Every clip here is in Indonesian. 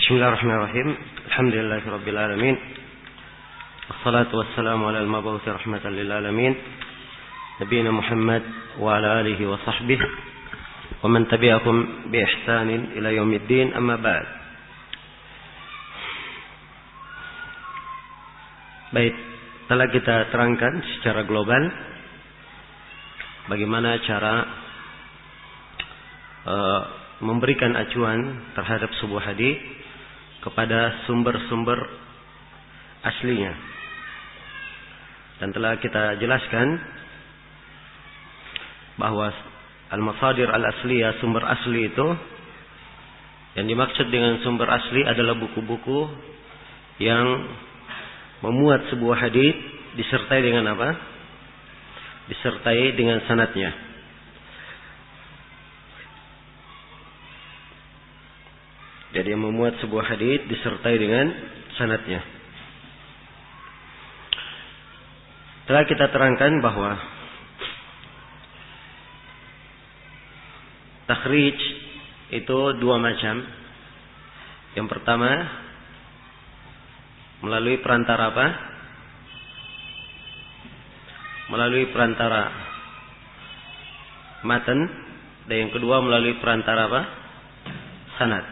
Bismillahirrahmanirrahim. Alhamdulillahirabbil alamin. Wassalatu wassalamu ala al-mabu'uts rahmatan lil alamin. Nabiyina Muhammad wa ala alihi wa sahbihi wa man tabi'ahum bi ihsanin ila yaumiddin, amma ba'd. Baik, telah kita terangkan secara global bagaimana cara memberikan acuan terhadap sebuah hadis kepada sumber-sumber aslinya. Dan telah kita jelaskan bahwa al-masadir al-asliyah, sumber asli itu, yang dimaksud dengan sumber asli adalah buku-buku yang memuat sebuah hadis disertai dengan apa? Disertai dengan sanadnya. Jadi yang memuat sebuah hadis disertai dengan sanadnya. Telah kita terangkan bahwa takhrij itu dua macam. Yang pertama melalui perantara apa? Melalui perantara matan, dan yang kedua melalui perantara apa? Sanad.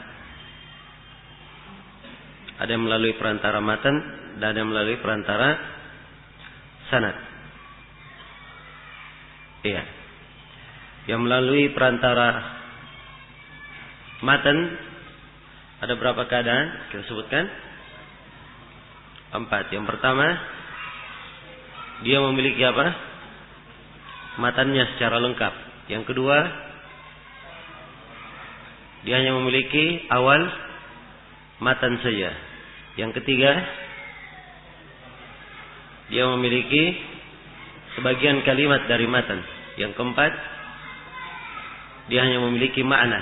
Ada yang melalui perantara matan dan ada yang melalui perantara sanad. Iya. Yang melalui perantara matan ada berapa keadaan? Kita sebutkan 4. Yang pertama, dia memiliki apa? Matannya secara lengkap. Yang kedua, dia hanya memiliki awal matan saja. Yang ketiga, dia memiliki sebagian kalimat dari matan. Yang keempat, dia hanya memiliki makna.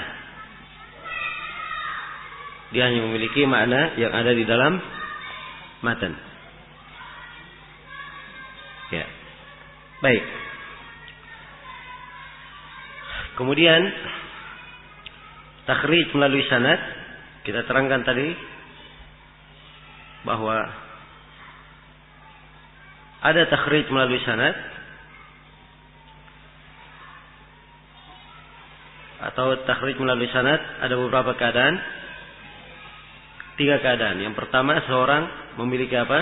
Dia hanya memiliki makna yang ada di dalam matan. Ya. Baik. Kemudian takhrij melalui sanad, kita terangkan tadi bahwa ada takhrij melalui sanad atau takhrij melalui sanad ada beberapa keadaan. 3 keadaan. Yang pertama, seorang memiliki apa?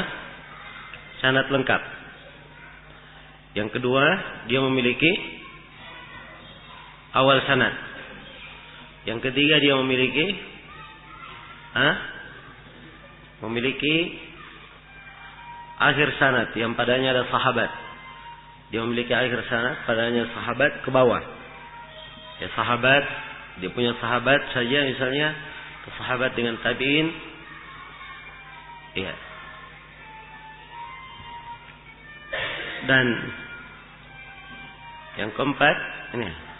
Sanad lengkap. Yang kedua, dia memiliki awal sanad. Yang ketiga, dia memiliki akhir sanad yang padanya ada sahabat. Dia memiliki akhir sanad padanya sahabat ke bawah. Ya, sahabat, dia punya sahabat saja misalnya, sahabat dengan tabi'in. Iya. Dan yang keempat ini.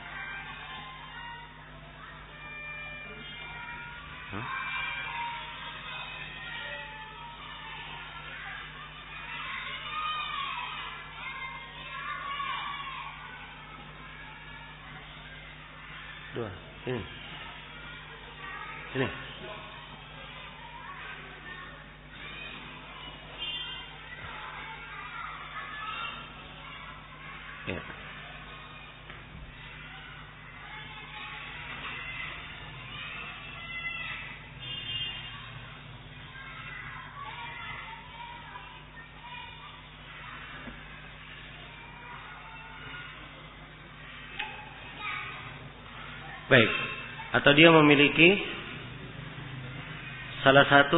Ini. Ya. Baik, atau dia memiliki salah satu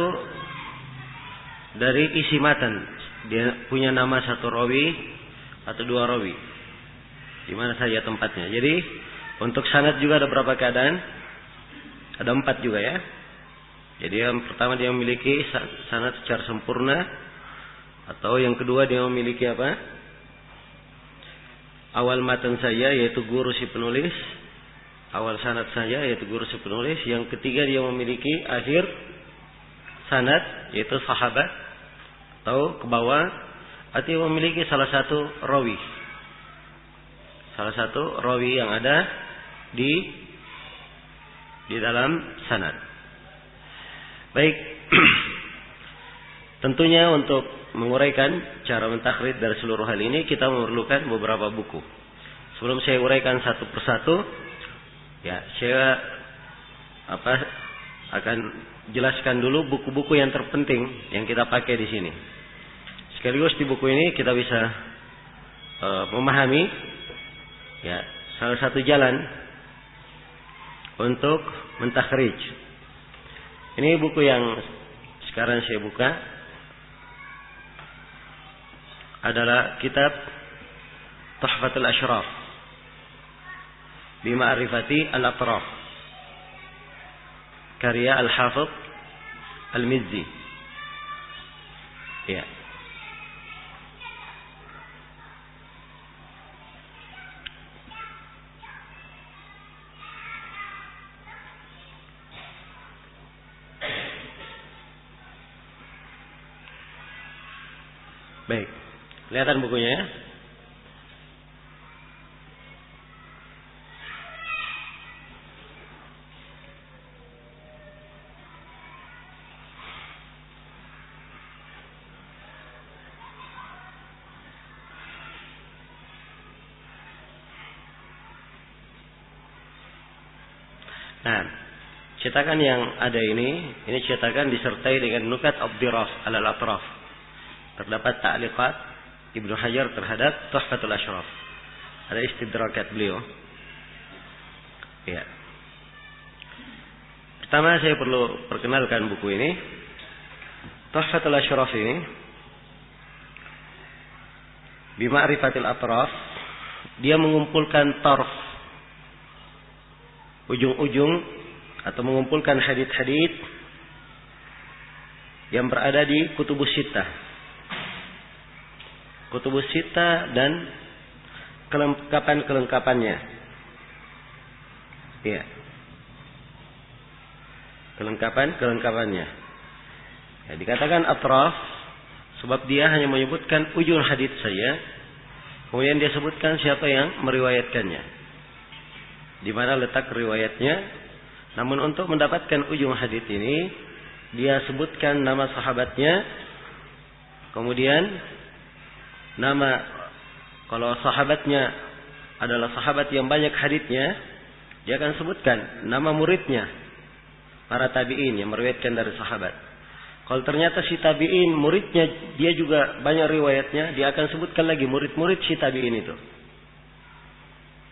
dari isi matan. Dia punya nama satu rawi atau 2 rawi. Di mana saja tempatnya. Jadi untuk sanad juga ada berapa keadaan? Ada 4 juga ya. Jadi yang pertama, dia memiliki sanad secara sempurna. Atau yang kedua, dia memiliki apa? Awal matan saja, yaitu guru si penulis. Awal sanad saja, yaitu guru si penulis. Yang ketiga, dia memiliki akhir sanad, yaitu sahabat atau ke bawah, atau memiliki salah satu rawi. Salah satu rawi yang ada di dalam sanad. Baik. Tentunya untuk menguraikan cara mentakrid dari seluruh hal ini kita memerlukan beberapa buku. Sebelum saya uraikan satu persatu, ya saya akan jelaskan dulu buku-buku yang terpenting yang kita pakai di sini. Sekaligus di buku ini kita bisa memahami ya salah satu jalan untuk mentakhrij. Ini buku yang sekarang saya buka adalah kitab Tuhfatul Ashraf bi Ma'rifati al-Atraf karya Al-Hafidh Al-Mizzi. Ya. Baik. Kelihatan bukunya ya? Nah, cetakan yang ada ini cetakan disertai dengan nukat abdiraf alal atraf. Terdapat ta'liqat Ibnu Hajar terhadap Tuhfatul Ashraf. Ada istidrakat beliau. Ya. Pertama saya perlu perkenalkan buku ini. Tuhfatul Ashraf ini bi Ma'rifatil Atraf, dia mengumpulkan tarf, ujung-ujung atau mengumpulkan hadits-hadits yang berada di Kutubus Sittah. Kutubus Sittah dan kelengkapan-kelengkapannya. Ya. Kelengkapan-kelengkapannya. Ya, dikatakan atraf sebab dia hanya menyebutkan ujung hadits saja. Kemudian dia sebutkan siapa yang meriwayatkannya, di mana letak riwayatnya. Namun untuk mendapatkan ujung hadits ini, dia sebutkan nama sahabatnya, kemudian nama, kalau sahabatnya adalah sahabat yang banyak haditsnya, dia akan sebutkan nama muridnya, para tabi'in yang meriwayatkan dari sahabat. Kalau ternyata si tabi'in muridnya dia juga banyak riwayatnya, dia akan sebutkan lagi murid-murid si tabi'in itu.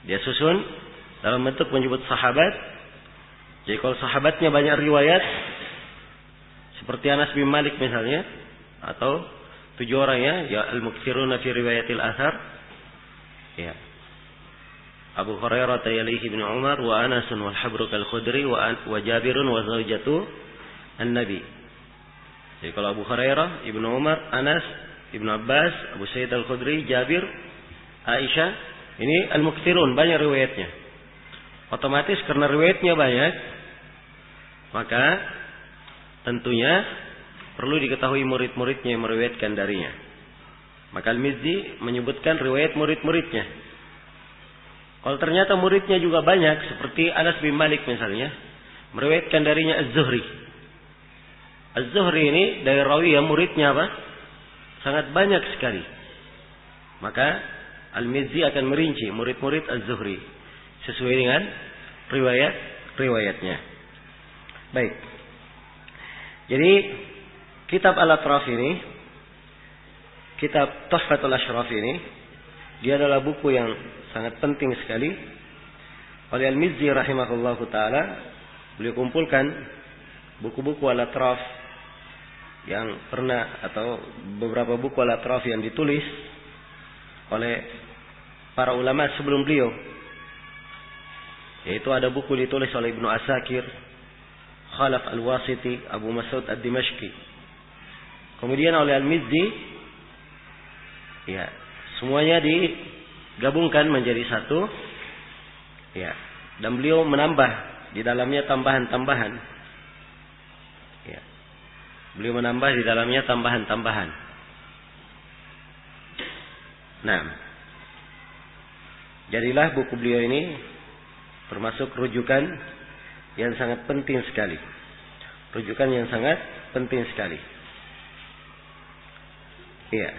Dia susun dalam bentuk menyebut sahabat. Jadi kalau sahabatnya banyak riwayat, seperti Anas bin Malik misalnya, atau 7 orang ya al-muktsiruna fi riwayatil athar. Ya. Abu Hurairah yalihi bin Umar wa Anas wal Habruk al-Khudri wa Jabirun wa zaujatu an-Nabi. Jadi kalau Abu Hurairah, Ibnu Umar, Anas, Ibnu Abbas, Abu Sa'id al-Khudri, Jabir, Aisyah, ini al-muktsirun, banyak riwayatnya. Otomatis karena riwayatnya banyak, maka tentunya perlu diketahui murid-muridnya yang meriwayatkan darinya. Maka Al-Mizzi menyebutkan riwayat murid-muridnya. Kalau ternyata muridnya juga banyak, seperti Anas bin Malik misalnya, meriwayatkan darinya Az-Zuhri. Az-Zuhri ini dari rawi yang muridnya apa? Sangat banyak sekali. Maka Al-Mizzi akan merinci murid-murid Az-Zuhri sesuai dengan riwayatnya. Baik. Jadi kitab Al-Atraf ini, kitab Tuhfatul Ashraf ini, dia adalah buku yang sangat penting sekali. Oleh Al-Mizzi rahimahullahu taala, beliau kumpulkan buku-buku Al-Atraf yang pernah, atau beberapa buku Al-Atraf yang ditulis oleh para ulama sebelum beliau. Yaitu ada buku ditulis oleh Ibnu Asakir, Khalaf Al-Wasiti, Abu Mas'ud Ad-Dimashqi. Kemudian oleh Al-Mizzi, ya, semuanya digabungkan menjadi satu. Ya, dan beliau menambah di dalamnya tambahan-tambahan. Ya. Beliau menambah di dalamnya tambahan-tambahan. Nah, jadilah buku beliau ini termasuk rujukan yang sangat penting sekali. Rujukan yang sangat penting sekali. Iya.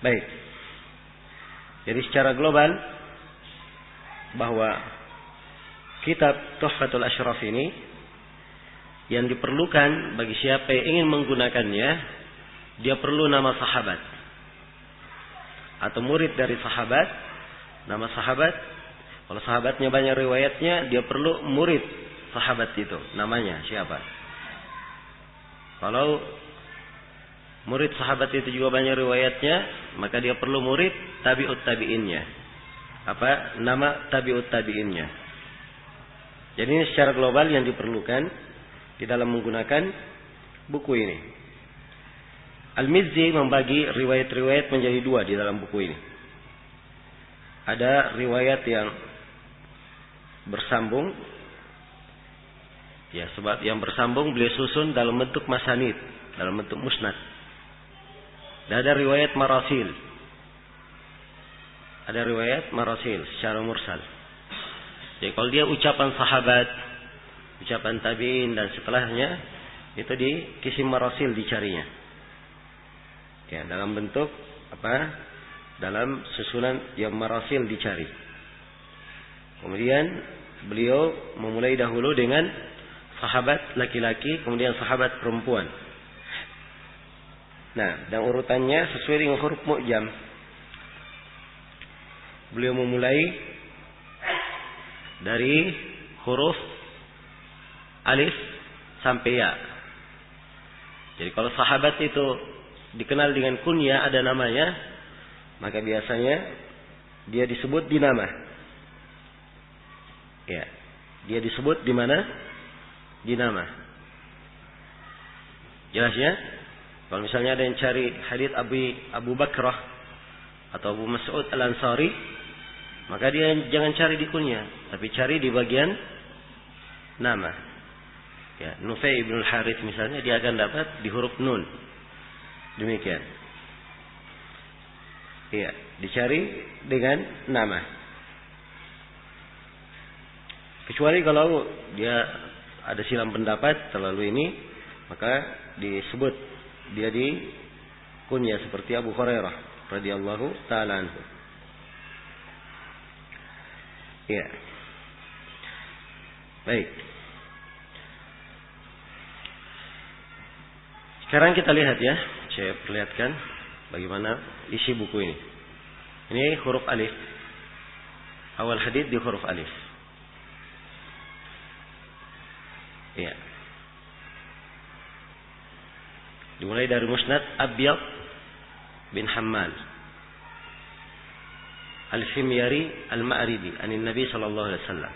Baik. Jadi secara global bahwa kitab Tuhfatul Asyraf ini yang diperlukan bagi siapa yang ingin menggunakannya, dia perlu nama sahabat atau murid dari sahabat, nama sahabat. Kalau sahabatnya banyak riwayatnya, dia perlu murid sahabat itu, namanya siapa. Kalau murid sahabat itu juga banyak riwayatnya, maka dia perlu murid tabi'ut tabi'innya. Apa nama tabi'ut tabi'innya. Jadi ini secara global yang diperlukan di dalam menggunakan buku ini. Al-Mizzi membagi riwayat-riwayat menjadi dua di dalam buku ini. Ada riwayat yang bersambung. Ya, sebab yang bersambung beliau susun dalam bentuk masanid, dalam bentuk musnad. Dan ada riwayat marasil. Ada riwayat marasil secara mursal. Jadi kalau dia ucapan sahabat, ucapan tabi'in dan setelahnya, itu di kisim marasil dicarinya. Ya, dalam bentuk apa? Dalam susunan yang marasil dicari. Kemudian beliau memulai dahulu dengan sahabat laki-laki, kemudian sahabat perempuan. Nah, dan urutannya sesuai dengan huruf mu'jam. Beliau memulai dari huruf alif sampai ya. Jadi kalau sahabat itu dikenal dengan kunyah, ada namanya, maka biasanya dia disebut di nama. Ya, dia disebut di mana? Di nama. Jelas ya? Kalau misalnya ada yang cari hadits Abu Bakrah atau Abu Mas'ud Al-Ansari, maka dia jangan cari di kunyah, tapi cari di bagian nama. Ya, Nufai ibn al-Harith misalnya, dia akan dapat di huruf nun. Demikian. Iya, dicari dengan nama. Kecuali kalau dia ada silam pendapat terlalu ini, maka disebut dia di kunyah seperti Abu Hurairah radhiyallahu taala anhu. Ya. Baik. Sekarang kita lihat ya, saya perlihatkan bagaimana isi buku ini. Ini huruf alif. Awal hadits di huruf alif. Ya. Dimulai dari musnad Abyad bin Hammal Al-Himyari Al-Ma'ribi anin Nabi sallallahu alaihi wasallam.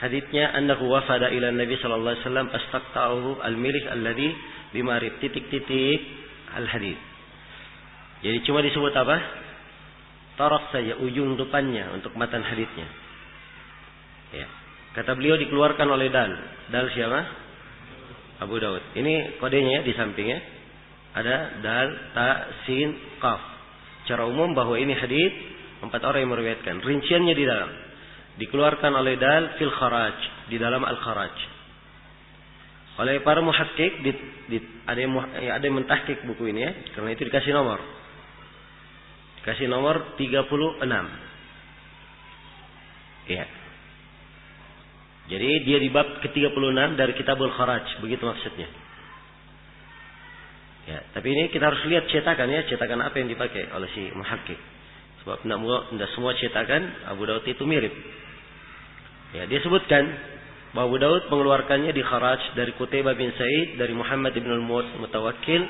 Haditsnya annahu wafada ila Nabi sallallahu alaihi wasallam fastaqta'ahu al-milih alladhi bimarib titik-titik al-hadits. Jadi cuma disebut apa? Taraf saja ujung depannya untuk matan haditsnya. Ya. Kata beliau dikeluarkan oleh dal. Dal siapa? Abu Daud. Ini kodenya ya, di sampingnya ada dal, ta, sin, qaf. Secara umum bahwa ini hadits 4 orang yang meriwayatkan. Rinciannya di dalam. Dikeluarkan oleh dal fil kharaj, di dalam al-kharaj. Oleh para muhakkik ada yang mentahqiq buku ini ya, karena itu dikasih nomor. Dikasih nomor 36. Ya. Jadi dia di bab ke-36 dari Kitabul Kharaj, begitu maksudnya. Ya, tapi ini kita harus lihat cetakan ya, cetakan apa yang dipakai oleh si muhakkik. Sebab tidak semua cetakan Abu Daud itu mirip. Ya, dia sebutkan bahwa Abu Daud mengeluarkannya di Kharaj dari Qutaibah bin Sa'id, dari Muhammad bin al-Mutawakkil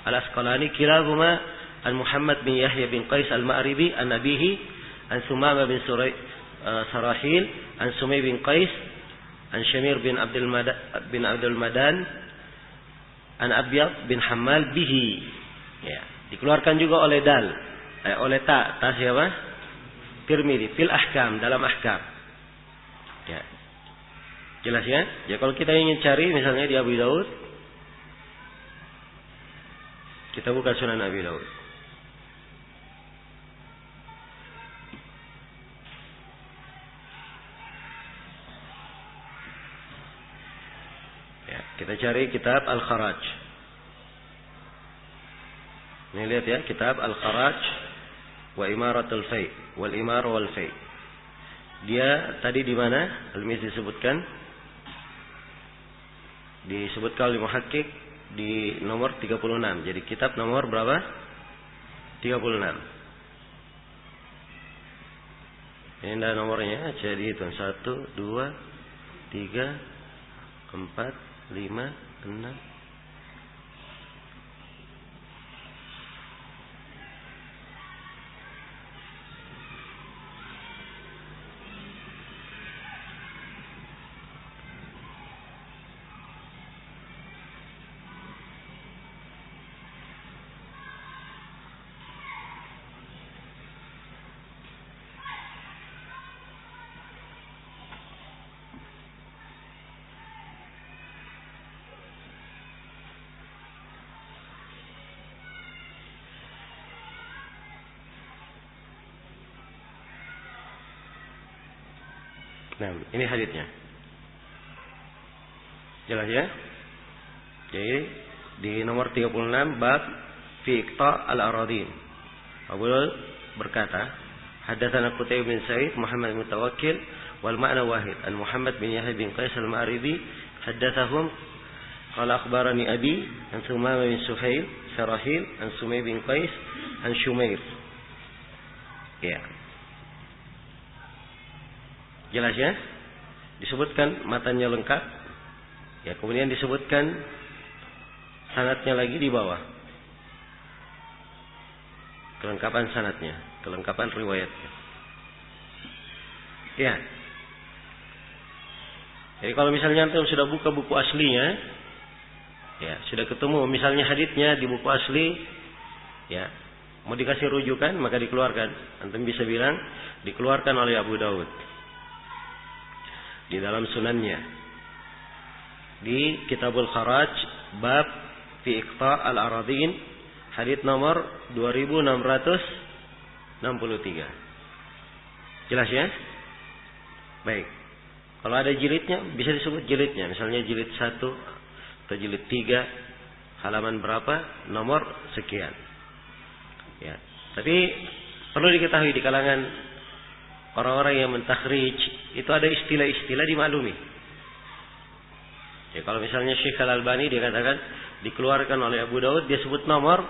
al-Asqalani, kilahuma an Muhammad bin Yahya bin Qais al-Ma'ribi an abihi an Sumama bin Sarahil an Sumay bin Qais an Syamir bin Abdul Madan an Abyad bin Hammal bihi. Ya, dikeluarkan juga oleh dal, oleh ta siapa? Tirmidzi fil ahkam, dalam ahkam. Ya. Jelas ya? Ya, kalau kita ingin cari misalnya di Abu Daud, kita buka Sunan Abi Daud. Kita cari kitab Al-Kharaj. Ini lihat ya, kitab Al-Kharaj wa Imaratul Fai wal Imar wal Fai. Dia tadi di mana? Al-Mizzi disebutkan oleh muhakkik di nomor 36. Jadi kitab nomor berapa? 36. Ini ada nomornya, jadi itu 1, 2, 3, 4, 5, 6. Nah, ini haditsnya. Jelas ya? Jadi di nomor 36 bab fi iqta' al-aradin. Abu berkata, haddatsana Qutaibah bin Sa'id, Muhammad bin Mutawakkil wal ma'na wahid. An Muhammad bin Yahya bin Qais al-Ma'ribi haddatsahum qala akhbarani abi an Sumama bin Suhail Sarahil an Sumay bin Qais an Shumair. Ya. Jelas ya? Disebutkan matanya lengkap. Ya, kemudian disebutkan sanadnya lagi di bawah. Kelengkapan sanadnya, kelengkapan riwayatnya. Ya. Jadi kalau misalnya antum sudah buka buku aslinya, ya, sudah ketemu misalnya haditsnya di buku asli, ya, mau dikasih rujukan maka dikeluarkan. Antum bisa bilang dikeluarkan oleh Abu Daud di dalam sunannya di Kitabul Kharaj bab fi iqta' al-aradin hadits nomor 2663. Jelas ya? Baik. Kalau ada jilidnya bisa disebut jilidnya, misalnya jilid 1 atau jilid 3 halaman berapa, nomor sekian. Ya. Tapi perlu diketahui di kalangan orang-orang yang mentakhrij itu ada istilah-istilah dimaklumi. Ya, kalau misalnya Syekh Al-Albani dia katakan dikeluarkan oleh Abu Daud, dia sebut nomor,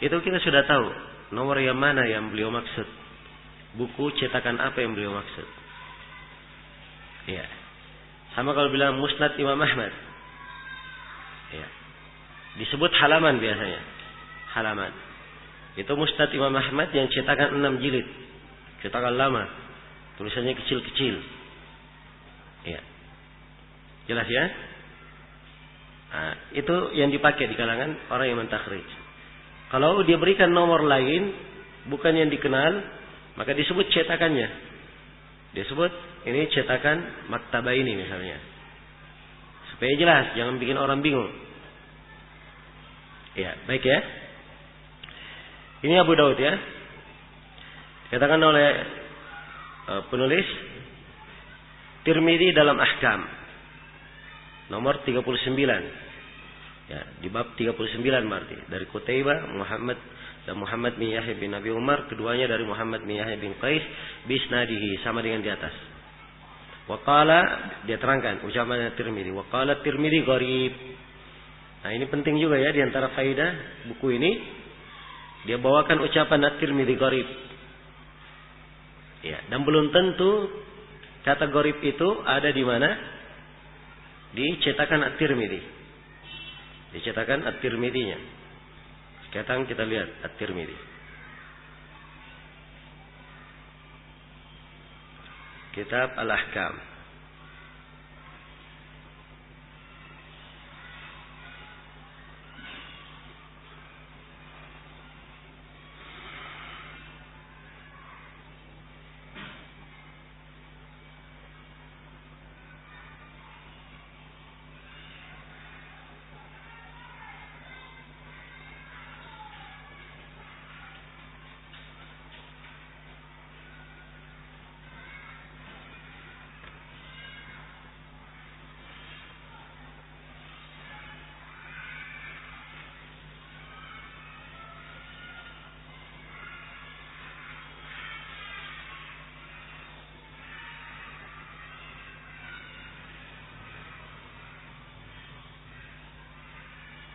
itu kita sudah tahu nomor yang mana yang beliau maksud. Buku cetakan apa yang beliau maksud. Ya. Sama kalau bilang Musnad Imam Ahmad. Ya. Disebut halaman biasanya. Halaman. Itu Musnad Imam Ahmad yang cetakan 6 jilid. Cetakan lama, tulisannya kecil-kecil. Ya. Jelas ya? Nah, itu yang dipakai di kalangan orang yang mentakhrij. Kalau dia berikan nomor lain, bukan yang dikenal, maka disebut cetakannya. Disebut ini cetakan Maktabah ini misalnya. Supaya jelas, jangan bikin orang bingung. Ya, baik ya. Ini Abu Daud ya. Katakan oleh penulis Tirmidzi dalam Ahkam nomor 39. Ya, di bab 39 berarti dari Qutaibah Muhammad bin Yahya bin Abi Umar, keduanya dari Muhammad bin Yahya bin Qais bisnadihi, sama dengan di atas. Wa qala, dia terangkan ucapan Tirmidzi, wa qala Tirmidzi gharib. Nah, ini penting juga ya di antara faedah buku ini, dia bawakan ucapan At-Tirmidzi gharib. Ya, dan belum tentu kata gharib itu ada di mana? Di cetakan At-Tirmidzi. Di cetakan At-Tirmidzi-nya. Sekarang kita lihat At-Tirmidzi. Kitab Al-Ahkam.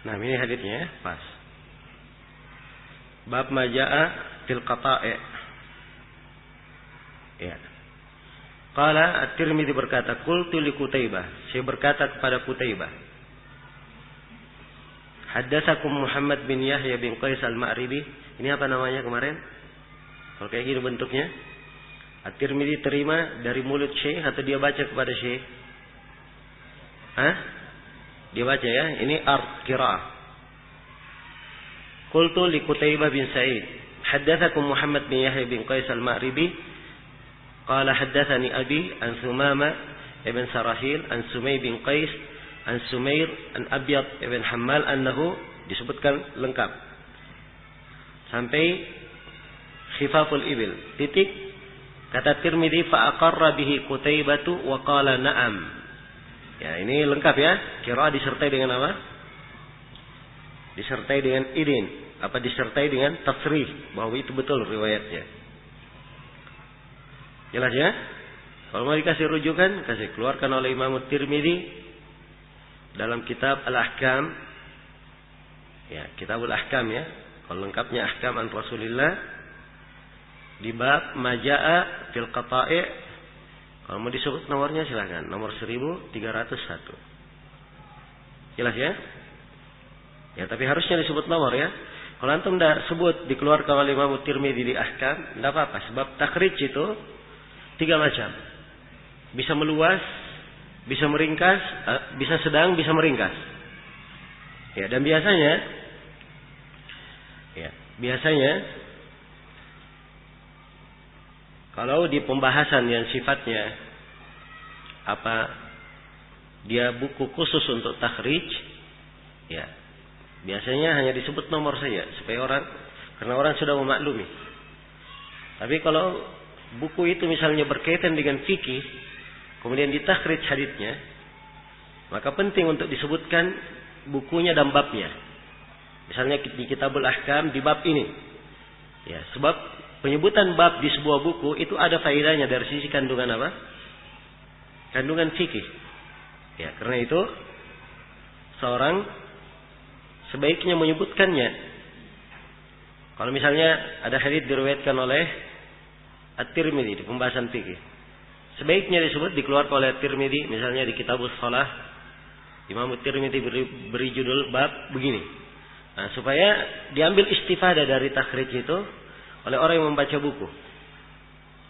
Nah, ini haditsnya ya, pas. Bab majaa fil qata'i. Ya. Qala At-Tirmidzi berkata, qultu li Qutaibah, saya berkata kepada Qutaibah. Haddatsakum Muhammad bin Yahya bin Qais al-Ma'ribi. Ini apa namanya kemarin? Kalau kayak gini bentuknya. At-Tirmidzi terima dari mulut Syekh atau dia baca kepada Syekh? Hah? Dia baca ya. Ini qiraah. Qultu li Qutaibah bin Sa'id, haddatsakum Muhammad bin Yahya bin Qais al-Ma'ribi. Qala haddatsani abi an Sumama ibn Sarahil an Sumay bin Qais an Sumair an Abyad ibn Hammal annahu, disebutkan lengkap sampai khifaful ibil titik. Kata Tirmidzi fa aqarra bihi Qutaibatu wa qala na'am. Ya, ini lengkap ya. Qiraah disertai dengan apa? Disertai dengan idin, apa disertai dengan tasrih bahwa itu betul riwayatnya. Jelas ya? Kalau mau dikasih rujukan, kasih keluarkan oleh Imam Tirmidzi dalam kitab Al-Ahkam. Ya, Kitabul Ahkam ya. Kalau lengkapnya Ahkam an Rasulillah di bab majaa fil qata'i. Kalau mau disebut nomornya silakan, nomor 1301. Jelas ya? Ya, tapi harusnya disebut nomor ya. Kalau antum tidak sebut dikeluarkan oleh Imam Tirmidzi di Ahkam, tidak apa-apa. Sebab takhrij itu 3 macam. Bisa meluas, bisa meringkas, bisa sedang, bisa meringkas. Ya, dan biasanya kalau di pembahasan yang sifatnya dia buku khusus untuk takhrij, ya, biasanya hanya disebut nomor saja supaya karena orang sudah memaklumi. Tapi kalau buku itu misalnya berkaitan dengan fikih, kemudian ditakhrij haditsnya, maka penting untuk disebutkan bukunya dan babnya. Misalnya di Kitabul Ahkam di bab ini. Ya, sebab penyebutan bab di sebuah buku itu ada faedahnya dari sisi kandungan apa? Kandungan fikih. Ya, karena itu seorang sebaiknya menyebutkannya. Kalau misalnya ada hadits diriwayatkan oleh At-Tirmidzi di pembahasan fikih, sebaiknya disebut dikeluarkan oleh At-Tirmidzi, misalnya di Kitabus Shalah, Imam At-Tirmidzi beri judul bab begini. Nah, supaya diambil istifadah dari takhrij itu oleh orang yang membaca buku.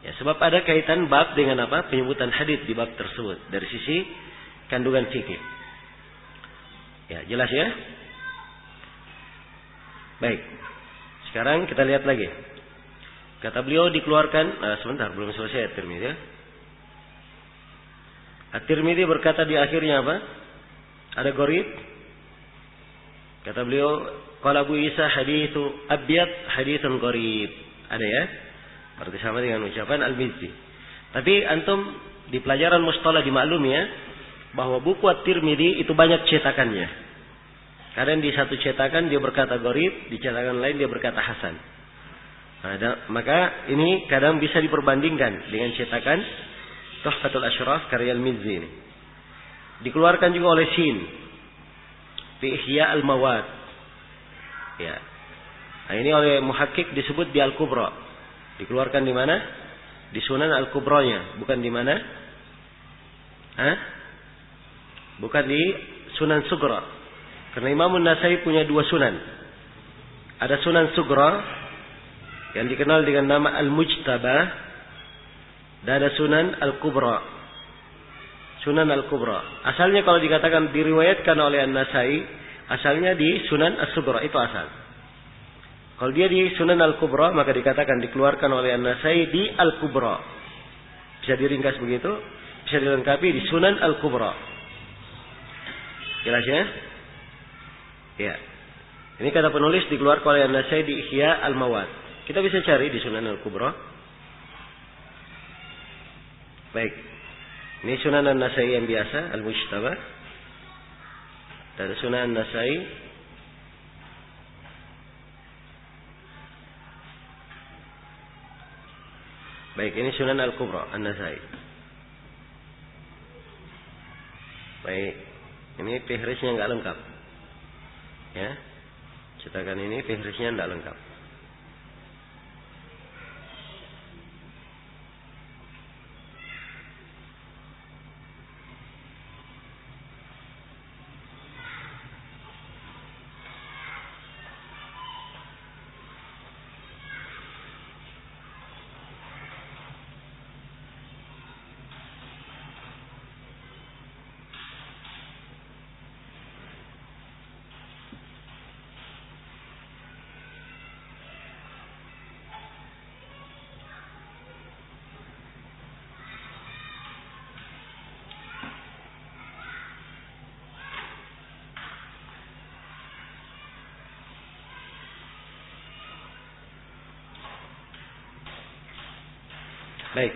Ya, sebab ada kaitan bab dengan apa? Penyebutan hadits di bab tersebut dari sisi kandungan fikih. Ya, jelas ya? Baik. Sekarang kita lihat lagi. Kata beliau dikeluarkan, sebentar belum selesai At-Tirmidzi ya. At-Tirmidzi berkata di akhirnya apa? Ada gharib. Kata beliau, qala Abu Isa haditsu abyad haditsun gharib. Ada ya? Berarti sama dengan ucapan Al-Mizzi. Tapi antum di pelajaran mustalah dimaklumi ya bahwa buku At-Tirmidzi itu banyak cetakannya. Kadang di satu cetakan dia berkata gharib, di cetakan lain dia berkata hasan. Maka ini kadang bisa diperbandingkan dengan cetakan Tuhfatul Ashraf karya Al-Mizzi ini. Dikeluarkan juga oleh Shin fi Ihya al-Mawad. Ya. Nah, ini oleh muhakkik disebut di Al-Kubra. Dikeluarkan di mana? Di Sunan Al-Kubranya, bukan di mana? Bukan di Sunan Sugra. Karena Imam An-Nasai punya 2 sunan. Ada Sunan Sugra yang dikenal dengan nama Al-Mujtabah, dan ada Sunan Al-Kubra. Sunan Al-Kubra. Asalnya kalau dikatakan diriwayatkan oleh An-Nasai, asalnya di Sunan As-Sugra, itu asal. Kalau dia di Sunan Al-Kubra, maka dikatakan dikeluarkan oleh An-Nasai di Al-Kubra. Bisa diringkas begitu, bisa dilengkapi di Sunan Al-Kubra. Jelas ya? Ya. Ini kata penulis dikeluarkan oleh An-Nasai di Ihya al-Mawad. Kita bisa cari di Sunan Al-Kubra. Baik. Ini Sunan An-Nasai yang biasa, Al-Mujtabah. Dan Sunan An-Nasai baik, ini Sunan Al-Kubra An-Nasai. Baik. Ini fihrisnya enggak lengkap. Ya. Cetakan ini fihrisnya tidak lengkap. Baik.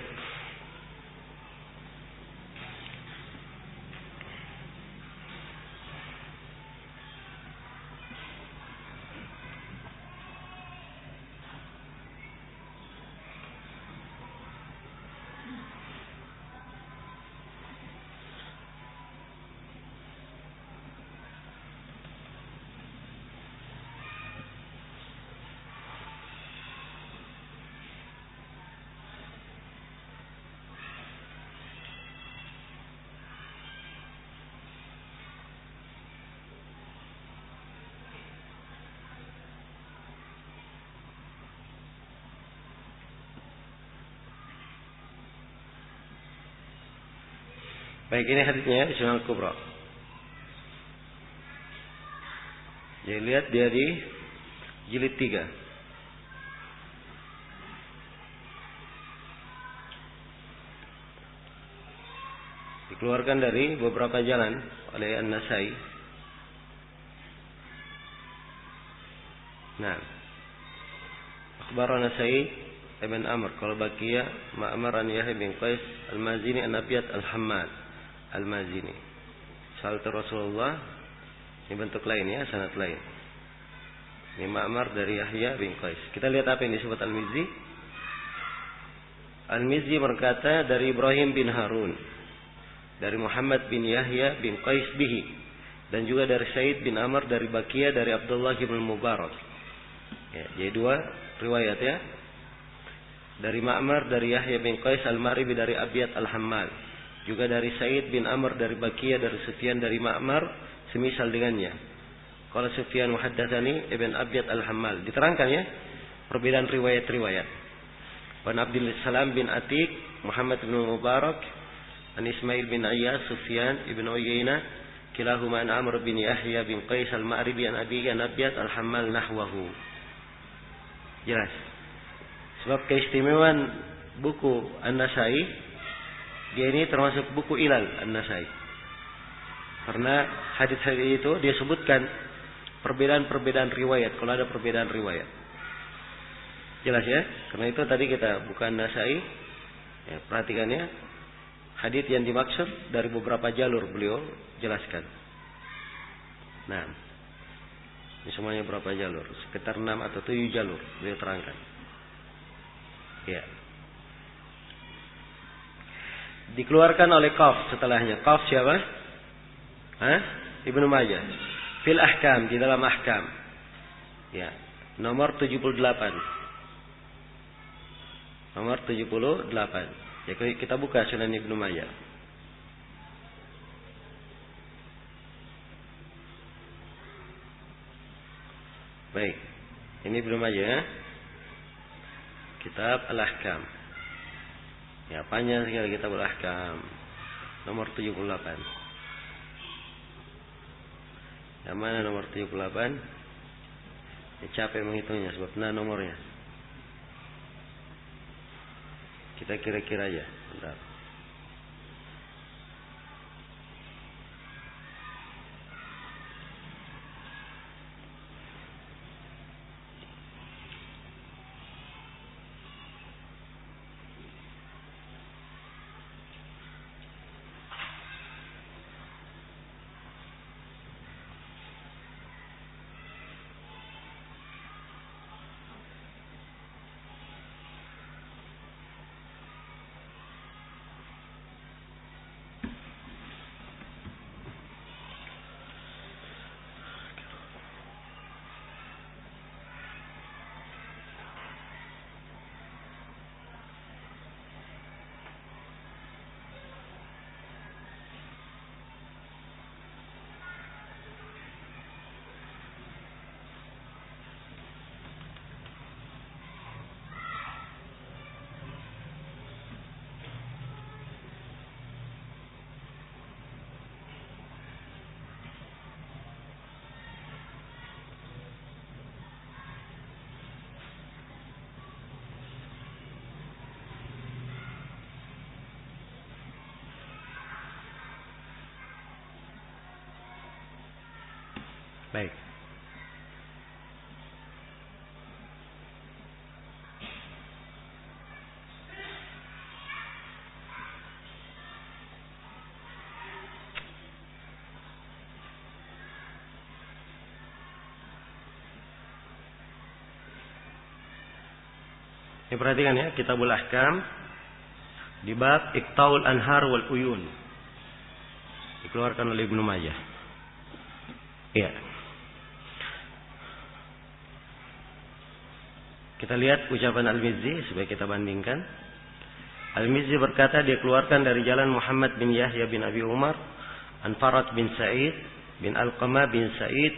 Baik, ini hadisnya Sunan Kubra. Jadi lihat dia di jilid 3. Dikeluarkan dari beberapa jalan oleh An-Nasai. Nah, akhbarana Sa'id ibn Amr qala baqiya Ma'mar an Yahya bin Qais al-Mazini an-Nabiyat al-Hammad al-Mazini. Salatu Rasulullah, ini bentuk lain ya, sanad lain. Ini Ma'mar dari Yahya bin Qais. Kita lihat apa yang disebut Al-Mizzi. Al-Mizzi berkata dari Ibrahim bin Harun, dari Muhammad bin Yahya bin Qais bihi, dan juga dari Sa'id bin Amr dari Baqiyah dari Abdullah bin Mubarak. Ya, jadi dua riwayat ya. Dari Ma'mar dari Yahya bin Qais al-Maribi dari Abiyat al-Hammal, juga dari Sa'id bin Amr dari Baqiyah dari Sufyan dari Ma'mar semisal dengannya. Kalau Sufyan muhaddatsani Ibn Abiyat al-Hammal, diterangkan ya perbedaan riwayat-riwayat. Wan Abdul Salam bin Atiq, Muhammad bin Mubarak, an Ismail bin Ayyas, Sufyan ibn Uyainah, kilahuma an Amr bin Yahya bin Qais al-Ma'ribi an Abi an Abiyat al-Hammal nahwahu. Jelas. Sebab keistimewaan buku An-Nasai, dia ini termasuk buku ilal An-Nasai. Karena hadis-hadis itu dia sebutkan perbedaan-perbedaan riwayat, kalau ada perbedaan riwayat. Jelas ya? Karena itu tadi kita bukan Nasai. Ya, perhatikan ya. Hadis yang dimaksud dari beberapa jalur beliau jelaskan. Nah, ini semuanya berapa jalur? Sekitar 6 atau 7 jalur beliau terangkan. Ya. Dikeluarkan oleh Qaf setelahnya. Qaf siapa? Ibnu Majah. Fil Ahkam, di dalam Ahkam. Ya, nomor 78. Nomor 78. Jadi kita buka Sunan Ibnu Majah. Baik. Ini Ibnu Majah ya. Kitab Al-Ahkam. Ya, panjang sekali Kitab Al-Ahkam. Nomor 78. Yang mana nomor 78? Ya, capek menghitungnya sebab nomornya. Kita kira-kira aja. Bentar. Baik. Ini perhatikan ya, Kitabul Ahkam di bab Iqtaul Anhar wal Uyun. Dikeluarkan oleh Ibnu Majah. Iya. Kita lihat ucapan Al-Mizzi supaya kita bandingkan. Al-Mizzi berkata dia keluarkan dari jalan Muhammad bin Yahya bin Abi Umar, an Farad bin Sa'id bin Alqamah bin Sa'id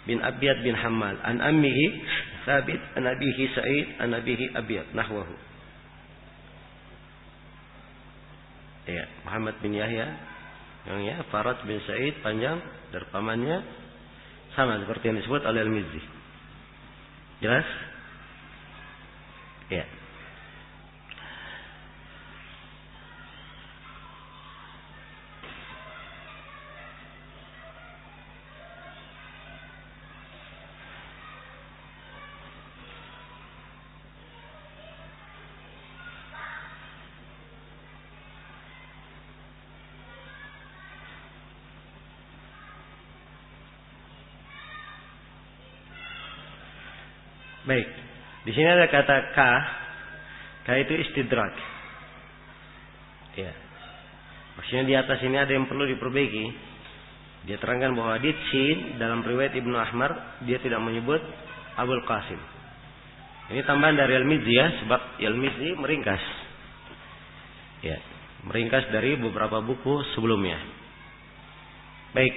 bin Abiyad bin Hammal, an ammihi Thabit an abihi Sa'id an abihi Abiyad nahwahu. Ya, Muhammad bin Yahya yang ya Farad bin Sa'id panjang dari pamannya sama seperti yang disebut oleh Al-Mizzi. Jelas? Ya. Baik, di sini ada kata ka. Ka itu istidrak. Ya. Maksudnya di atas ini ada yang perlu diperbaiki. Dia terangkan bahwa hadits Sin dalam riwayat Ibnu Ahmar dia tidak menyebut Abul Qasim. Ini tambahan dari Al-Mizzi ya, sebab Al-Mizzi meringkas. Ya, meringkas dari beberapa buku sebelumnya. Baik,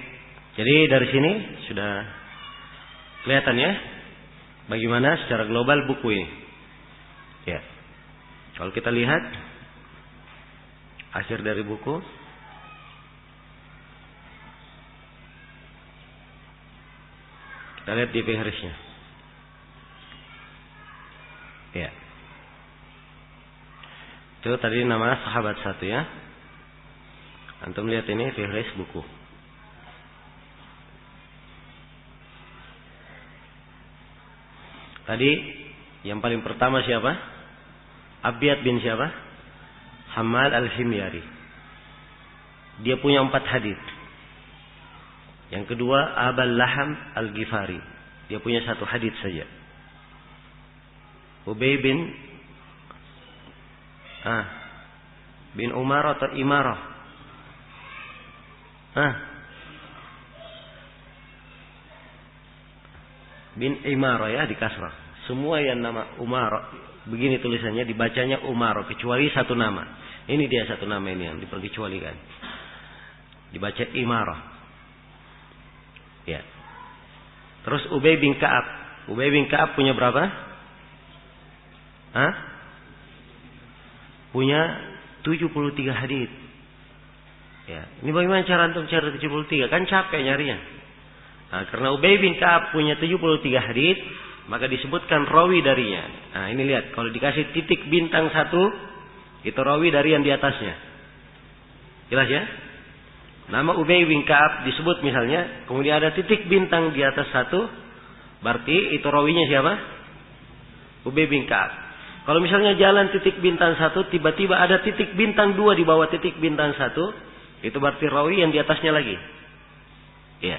jadi dari sini sudah kelihatan ya bagaimana secara global buku ini. Ya. Kalau kita lihat akhir dari buku, kita lihat di fihrisnya. Ya. Itu tadi nama sahabat satu ya. Antum lihat ini fihris buku. Tadi yang paling pertama siapa? Abiyad bin siapa? Hammal al-Himyari. Dia punya 4 hadits. Yang kedua Abul Laham al-Ghifari. Dia punya 1 hadits saja. Ubay bin Umar atau Imarah. Bin Imarah ya di kasrah. Semua yang nama Umar begini tulisannya dibacanya Umar kecuali 1 nama. Ini dia 1 nama ini yang diperkecualikan. Dibaca Imarah. Ya. Terus Ubay bin Ka'ab. Ubay bin Ka'ab punya berapa? Punya 73 hadits. Ya, ini bagaimana cara antum cari 73? Kan capek nyarinya. Nah, karena Ubay bin Ka'ab punya 73 hadits, maka disebutkan rawi darinya. Nah, ini lihat, kalau dikasih titik bintang 1, itu rawi dari yang di atasnya. Jelas ya? Nama Ubay bin Ka'ab disebut misalnya, kemudian ada titik bintang di atas 1, berarti itu rawinya siapa? Ubay bin Ka'ab. Kalau misalnya jalan titik bintang 1, tiba-tiba ada titik bintang 2 di bawah titik bintang 1, itu berarti rawi yang di atasnya lagi. Iya.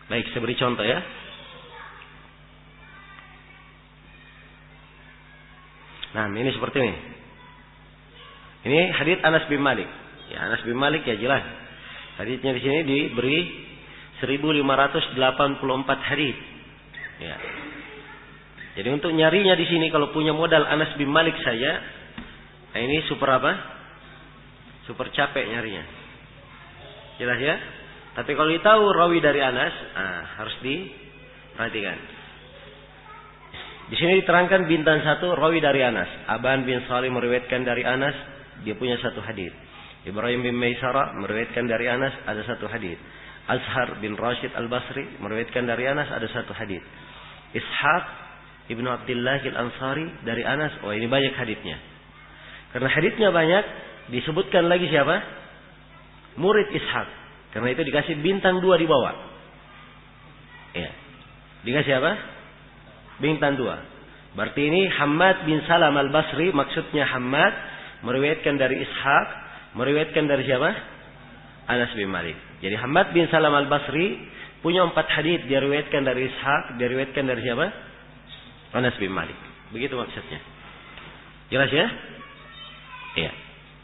Baik, saya beri contoh ya. Nah, ini seperti ini. Ini hadits Anas bin Malik. Ya, Anas bin Malik ya jelas. Haditsnya di sini diberi 1584 hadits. Ya. Jadi untuk nyarinya di sini kalau punya modal Anas bin Malik saja, nah ini super apa? Super capek nyarinya. Jelas ya? Tapi kalau tahu rawi dari Anas, harus diperhatikan. Di sini diterangkan bintang 1 rawi dari Anas. Aban bin Salim meriwayatkan dari Anas, dia punya 1 hadits. Ibrahim bin Maisarah meriwayatkan dari Anas, ada 1 hadits. Azhar bin Rashid al-Basri meriwayatkan dari Anas, ada 1 hadits. Ishaq ibnu Abdullah al-Ansari dari Anas, oh ini banyak haditsnya. Karena haditsnya banyak, disebutkan lagi siapa? Murid Ishaq. Karena itu dikasih bintang 2 di bawah. Dikasih apa? Bintang 2. Berarti ini Hammad bin Salam al-Basri, maksudnya Hammad meriwayatkan dari Ishaq, meriwayatkan dari siapa? Anas bin Malik. Jadi Hammad bin Salam al-Basri punya 4 hadits, dia riwayatkan dari Ishaq, dia riwayatkan dari siapa? Anas bin Malik. Begitu maksudnya. Jelas ya? Iya.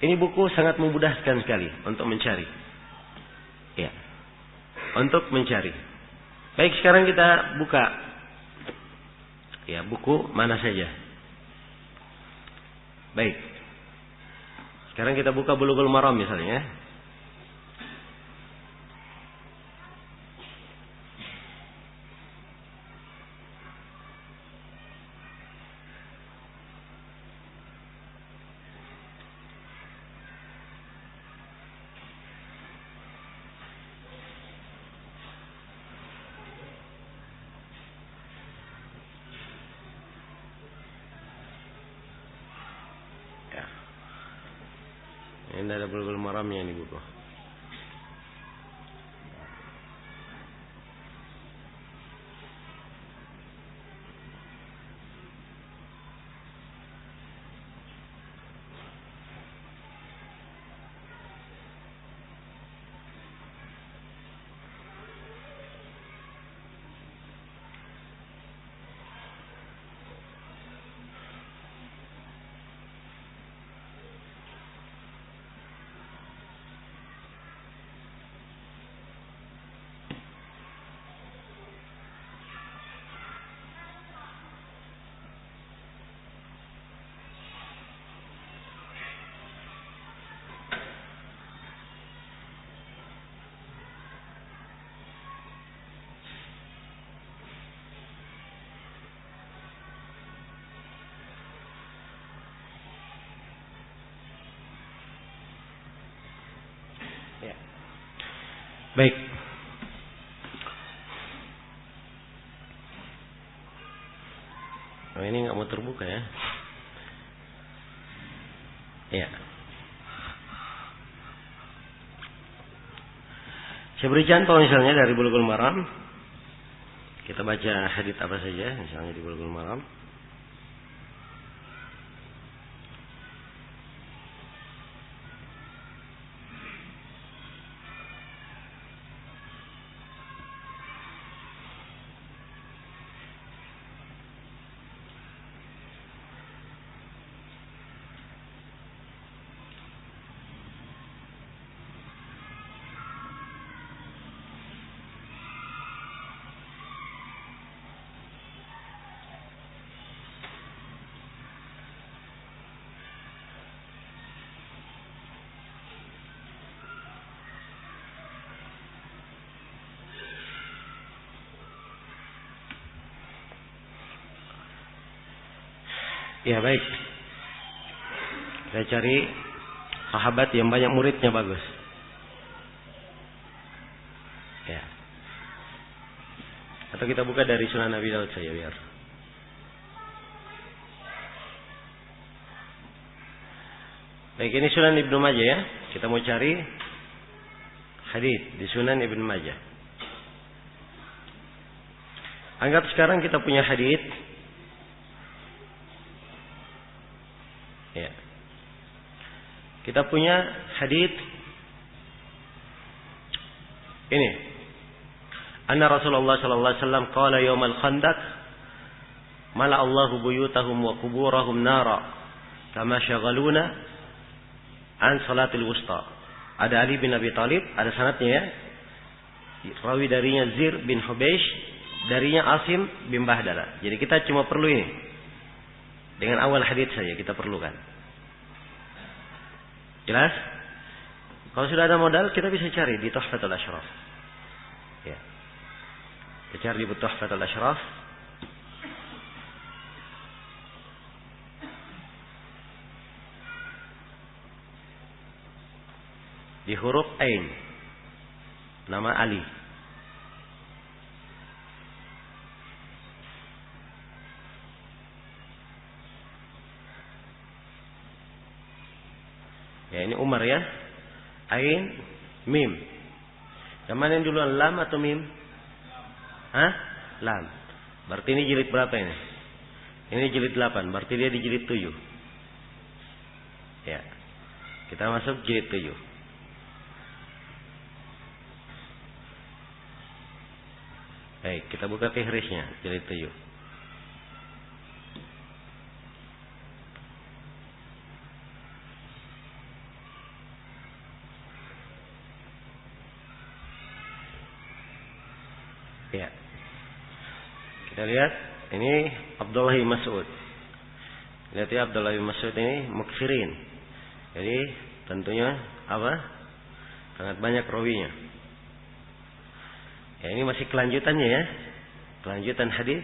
Ini buku sangat memudahkan sekali untuk mencari. Iya. Untuk mencari. Baik, sekarang kita buka. Ya, buku mana saja. Baik. Sekarang kita buka Bulughul Maram misalnya. Ini ada Bulughul Maramnya ini buku. Ya. Baik. Oh, ini nggak mau terbuka ya? Ya. Saya beri contoh misalnya dari Bulughul Maram. Kita baca hadits apa saja misalnya di Bulughul Maram. Ya baik. Saya cari sahabat yang banyak muridnya bagus. Ya. Atau kita buka dari Sunan Abi Daud saja biar. Baik, ini Sunan Ibnu Majah ya. Kita mau cari hadits di Sunan Ibnu Majah. Anggap sekarang kita punya hadits. Ya. Kita punya hadits ini. Anna Rasulullah sallallahu alaihi wasallam qala yaumal khandaq mala Allahu buyutahum wa quburahum nara kama syaghaluna an salatil wusta. Ada Ali bin Abi Thalib, ada sanadnya ya. Rawi darinya Zir bin Hubeish, darinya Asim bin Bahdala. Jadi kita cuma perlu ini. Dengan awal hadits saja kita perlukan. Jelas? Kalau sudah ada modal kita bisa cari di Tuhfatul Ashraf. Ya. Kita cari di Tuhfatul Ashraf. Di huruf Ain. Nama Ali. Ya, ini Umar ya. Ain, mim. Yang mana yang duluan, lam atau mim? Hah? Lam. Berarti ini jilid berapa ini? Ini jilid 8, berarti dia di jilid 7. Ya. Kita masuk jilid 7. Baik, kita buka fihrisnya, jilid 7. Ya. Kita lihat ini Abdullah bin Mas'ud. Lihat ya, Abdullah bin Mas'ud ini muksirin. Jadi tentunya apa? Sangat banyak rawinya. Ya, ini masih kelanjutannya ya. Kelanjutan hadis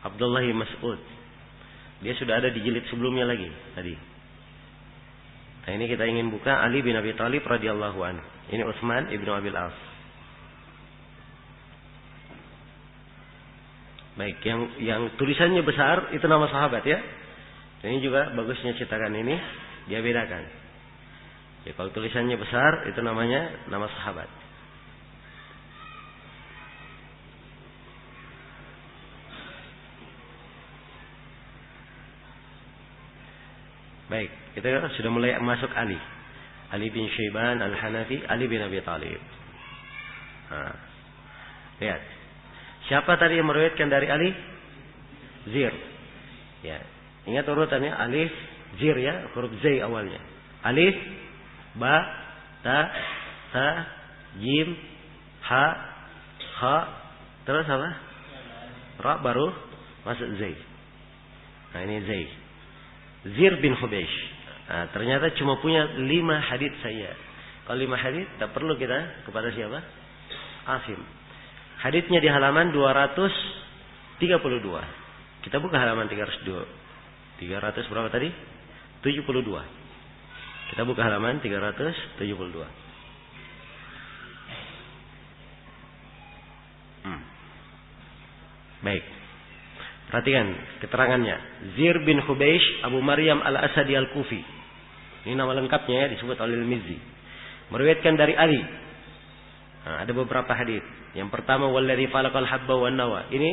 Abdullah bin Mas'ud. Dia sudah ada di jilid sebelumnya lagi tadi. Nah, ini kita ingin buka Ali bin Abi Thalib radhiyallahu anhu. Ini Utsman ibnu Abil As. Baik, yang tulisannya besar itu nama sahabat ya. Ini juga bagusnya cetakan ini dia bedakan. Ya, kalau tulisannya besar itu namanya nama sahabat. Baik, kita sudah mulai masuk Ali. Ali bin Syaiban Al-Hanafi, Ali bin Abi Thalib. Nah, lihat. Siapa tadi yang meriwayatkan dari Ali? Zir. Ya. Ingat urutannya alif, zir ya, huruf Z awalnya. Alif, ba, ta, jim, ha, kha, terus apa? Ra baru masuk Z. Nah, ini Z. Zir bin Hubaysh. Nah, ternyata cuma punya 5 hadits saja. Kalau 5 hadits, tak perlu kita kepada siapa? Asim. Haditsnya di halaman 232. Kita buka halaman 302. 300 berapa tadi? 72. Kita buka halaman 372. Baik. Perhatikan keterangannya. Zir bin Hubaysh Abu Maryam Al-Asadi Al-Kufi. Ini nama lengkapnya ya, disebut oleh Al-Mizzi. Meriwayatkan dari Ali. Nah, ada beberapa hadis. Yang pertama walladzi falaqal habba wan nawa. Ini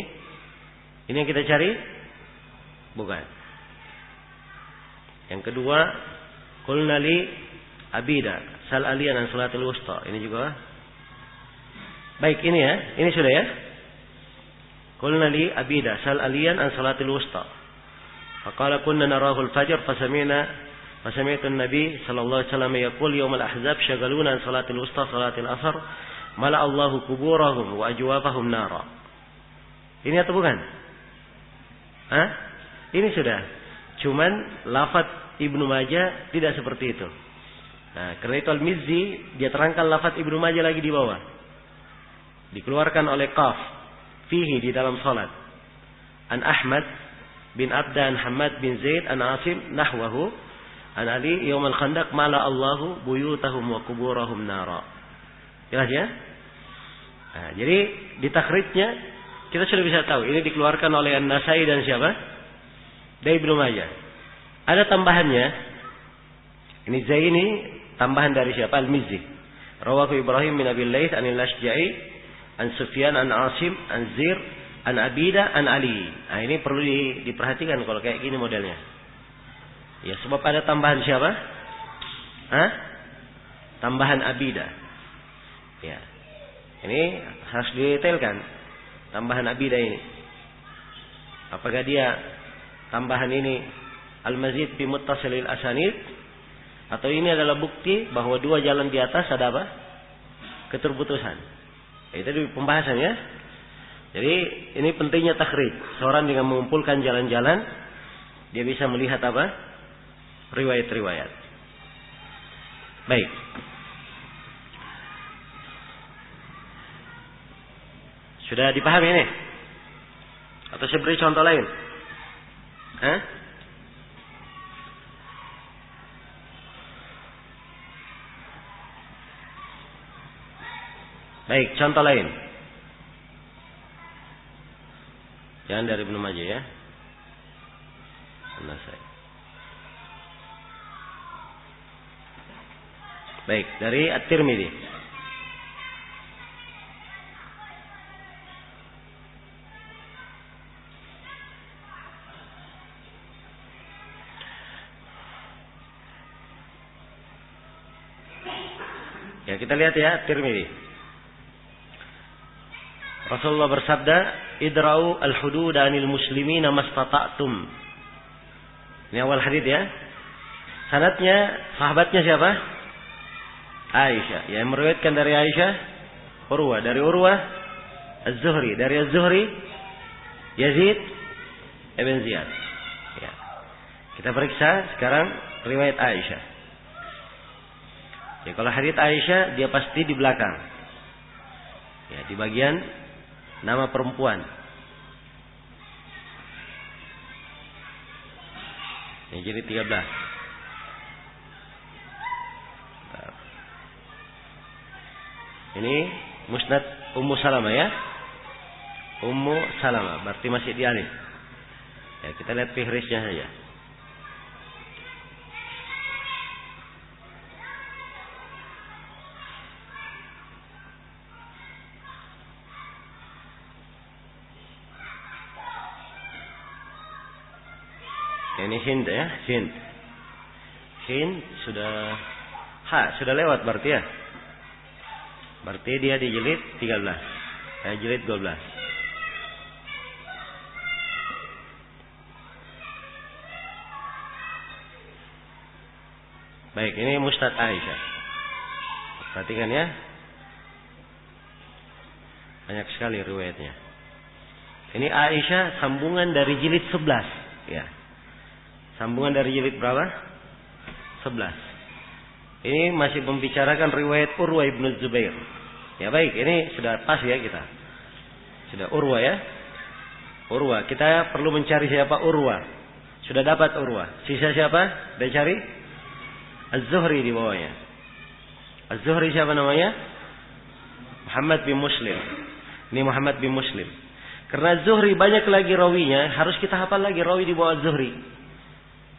yang kita cari? Bukan. Yang kedua, qulna li abida sal aliyan an salatul wusta. Ini juga. Baik, ini ya. Ini sudah ya. Qulna li abida sal aliyan an salatul wusta. Faqala kunna narahu al-fajr fasami'tu an-nabi sallallahu alaihi wasallam yaqul yawm al-ahzab shagaluna an salatul wusta salatul asr mala Allahu kuburahum wa ajwafahum nara. Ini atau bukan? Hah? Ini sudah. Cuman lafaz Ibnu Majah tidak seperti itu. Nah, karena itu Al-Mizzi dia terangkan lafaz Ibnu Majah lagi di bawah. Dikeluarkan oleh Qaf fihi di dalam salat. An Ahmad bin Abdan Hamad bin Zaid an Asim nahwahu an Ali yaum al-Khandaq mala Allahu buyutahum wa kuburahum nara. Jelas ya? Nah, jadi di takhrijnya kita sudah bisa tahu ini dikeluarkan oleh An-Nasai dan siapa? Dari Ibnu Majah. Ada tambahannya. Ini Zaini tambahan dari siapa? Al-Mizzi. Rawahu Ibrahim bin Abi Laits an Al-Ashja'i an Sufyan an Asim an Zir an Abida an Ali. Nah, ini perlu diperhatikan kalau kayak gini modelnya. Ya, sebab ada tambahan siapa? Hah? Tambahan Abida. Ya. Ini harus didetailkan. Tambahan Abida ini. Apakah dia tambahan ini al-mazid bi muttasilil asanid atau ini adalah bukti bahwa dua jalan di atas ada apa? Keterputusan. Itu di pembahasan ya. Jadi ini pentingnya takhrij. Seorang dengan mengumpulkan jalan-jalan dia bisa melihat apa? Riwayat-riwayat. Baik. Sudah dipahami ini? Atau saya beri contoh lain? Hah? Baik, contoh lain. Jangan dari Ibnu Majah ya. An-Nasai. Baik, dari At-Tirmidzi. Ya, kita lihat ya, Tirmidzi. Rasulullah bersabda, "Idra'u al-hududa 'anil muslimina mastata'tum." Ini awal hadis ya. Sanadnya sahabatnya siapa? Aisyah. Yang meriwayatkan dari Aisyah, Urwah. Dari Urwah, Az-Zuhri. Dari Az-Zuhri, Yazid ibn Ziyad. Ya. Kita periksa sekarang riwayat Aisyah. Ya, kalau hadits Aisyah dia pasti di belakang. Ya, di bagian nama perempuan. Ya, jadi 13. Ini Musnad Ummu Salamah ya. Ummu Salamah berarti masih di alif. Ya, kita lihat fihrisnya saja. Ini Hind ya, Hind. Hind sudah lewat berarti ya. Berarti dia di jilid 13. Jilid 12. Baik, ini Musnad Aisyah. Perhatikan ya. Banyak sekali riwayatnya. Ini Aisyah sambungan dari jilid 11, ya. Sambungan dari jilid berapa? 11. Ini masih membicarakan riwayat Urwah ibn Zubair. Ya baik, ini sudah pas ya kita. Sudah Urwah ya. Urwah, kita perlu mencari siapa Urwah. Sudah dapat Urwah. Sisa siapa? Dia cari Az-Zuhri di bawahnya. Az-Zuhri siapa namanya? Muhammad bin Muslim. Ini Muhammad bin Muslim. Karena Zuhri banyak lagi rawinya, harus kita hafal lagi rawi di bawah Zuhri.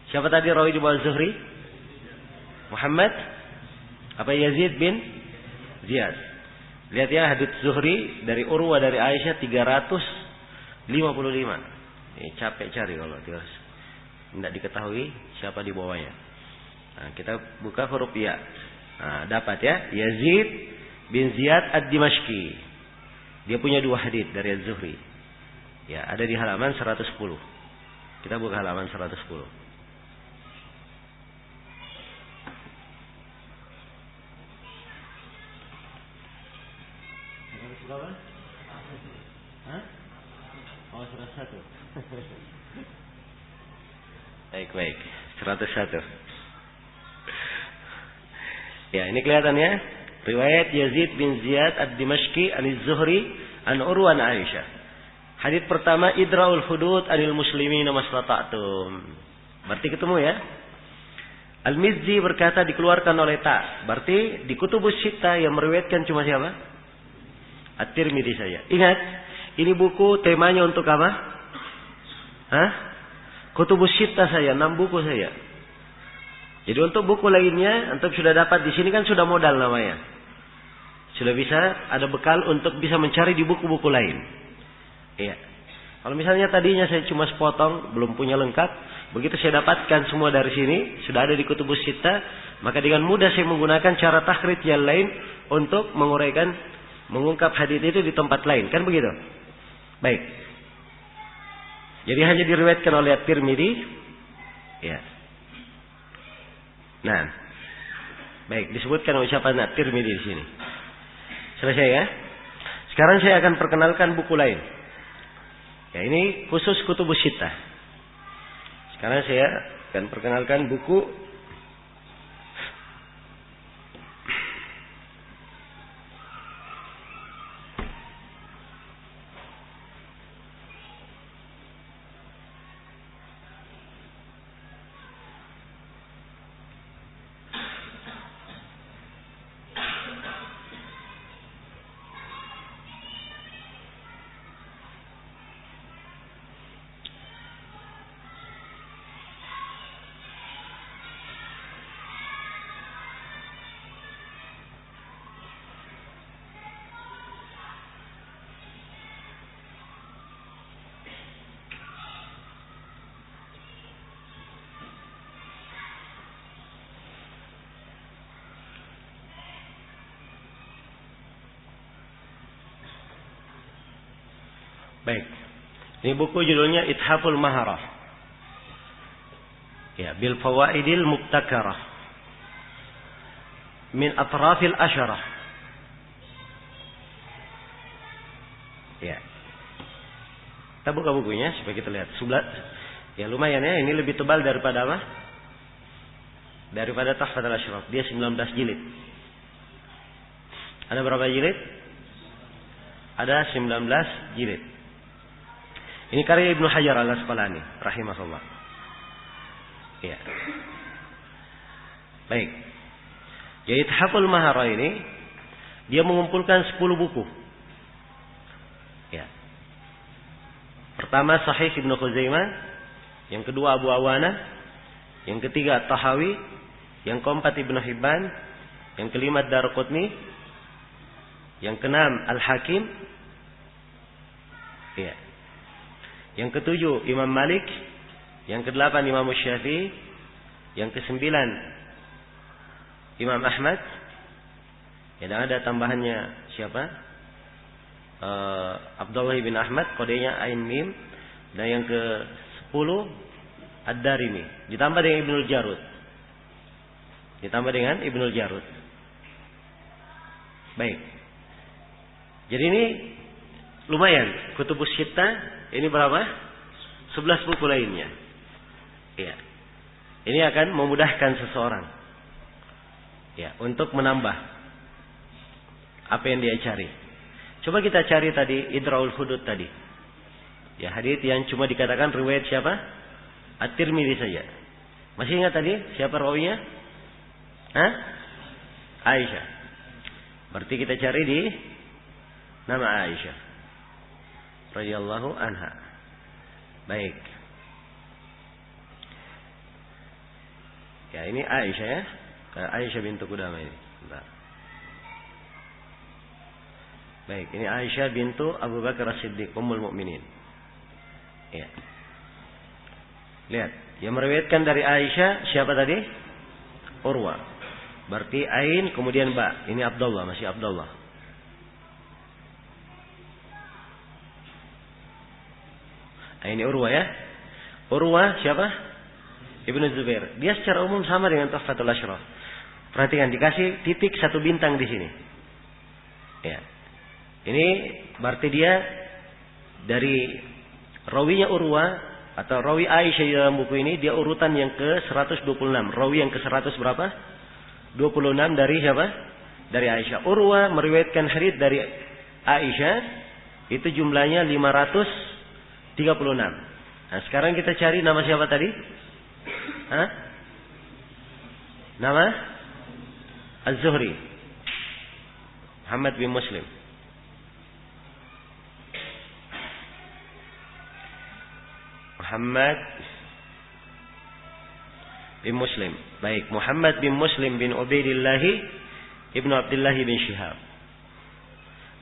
Siapa tadi rawi di bawah Zuhri? Muhammad apa Yazid bin Ziyad. Lihat ya hadits Zuhri dari Urwah dari Aisyah 355. Ini capek cari kalau tidak diketahui siapa di bawahnya. Nah, kita buka huruf ya. Nah, dapat ya Yazid bin Ziyad ad-Dimashqi. Dia punya 2 hadits dari Az-Zuhri. Ya, ada di halaman 110. Kita buka halaman 110. Berapa? Hah? Oh, 101. Baik. 101. Ya, ini kelihatan ya. Riwayat Yazid bin Ziyad ad-Dimashqi an-Zuhri an Urwa an Aisyah. Hadits pertama, idra'ul hudud anil muslimina mastata'tum. Berarti ketemu ya. Al-Mizzi berkata dikeluarkan oleh ta. Berarti di kutubus sittah yang meriwayatkan cuma siapa? At-Tirmidzi saja. Ingat, ini buku temanya untuk apa? Kutubus sittah saja, 6 buku saja. Jadi untuk buku lainnya, antum sudah dapat di sini kan sudah modal namanya. Sudah bisa ada bekal untuk bisa mencari di buku-buku lain. Iya. Kalau misalnya tadinya saya cuma sepotong, belum punya lengkap, begitu saya dapatkan semua dari sini, sudah ada di kutubus sittah, maka dengan mudah saya menggunakan cara takhrij yang lain untuk mengungkap hadits itu di tempat lain, kan begitu? Baik. Jadi hanya diriwayatkan oleh At-Tirmidzi. Ya. Nah. Baik, disebutkan ucapan At-Tirmidzi di sini. Selesai ya? Sekarang saya akan perkenalkan buku lain. Ya, ini khusus kutubus sittah. Sekarang saya akan perkenalkan buku Baik. Ini buku judulnya Ithaful Maharah. Ya, bil fawaidil mubtakarah min atrafil asyarah. Ya. Kita buka bukunya supaya kita lihat. Ya lumayan ya, ini lebih tebal daripada apa? Daripada Tuhfatul Asyraf. Dia 19 jilid. Ada berapa jilid? Ada 19 jilid. Ini karya Ibnu Hajar Al-Asqalani rahimahullah. Ya. Baik. Jadi Ithaful Maharah ini dia mengumpulkan 10 buku. Ya. Pertama Sahih Ibnu Khuzaimah, yang kedua Abu Awana, yang ketiga Tahawi, yang keempat Ibnu Hibban, yang kelima Daraqutni, yang keenam Al-Hakim, ya. Yang ketujuh Imam Malik, yang kedelapan Imam Syafi'i, yang kesembilan Imam Ahmad. Ya, dan ada tambahannya siapa? Abdullah bin Ahmad, kodenya Ain Mim, dan yang ke-10 Ad-Darimi, ditambah dengan Ibnul Jarud. Ditambah dengan Ibnul Jarud. Baik. Jadi ini lumayan. Kutubus Sittah ini berapa? 11 buku lainnya. Ya. Ini akan memudahkan seseorang. Ya, untuk menambah apa yang dia cari. Coba kita cari tadi Idra'ul Hudud tadi. Ya, hadits yang cuma dikatakan riwayat siapa? At-Tirmidzi saja. Masih ingat tadi siapa rawinya? Hah? Aisyah. Berarti kita cari di nama Aisyah radhiyallahu anha. Baik. Ya, ini Aisyah ya. Aisyah bintu Qudamah ini. Bentar. Baik, ini Aisyah bintu Abu Bakar As-Siddiq, Ummul Mukminin. Ya. Lihat, yang meriwayatkan dari Aisyah siapa tadi? Urwa. Berarti Ain kemudian Ba. Ini Abdullah, masih Abdullah. Ini Urwa ya. Urwa siapa? Ibnu Zubair. Dia secara umum sama dengan Tuhfatul Asyraf. Perhatikan, dikasih titik 1 bintang di sini. Ya. Ini berarti dia dari rawinya Urwa atau rawi Aisyah di dalam buku ini, dia urutan yang ke-126. Rawi yang ke-100 berapa? 26 dari siapa? Dari Aisyah. Urwa meriwayatkan hadits dari Aisyah itu jumlahnya 536. Nah, sekarang kita cari nama siapa tadi? Hah? Nama Az-Zuhri, Muhammad bin Muslim. Muhammad bin Muslim. Baik, Muhammad bin Muslim bin Ubaidillah ibnu Abdullah bin Syihab.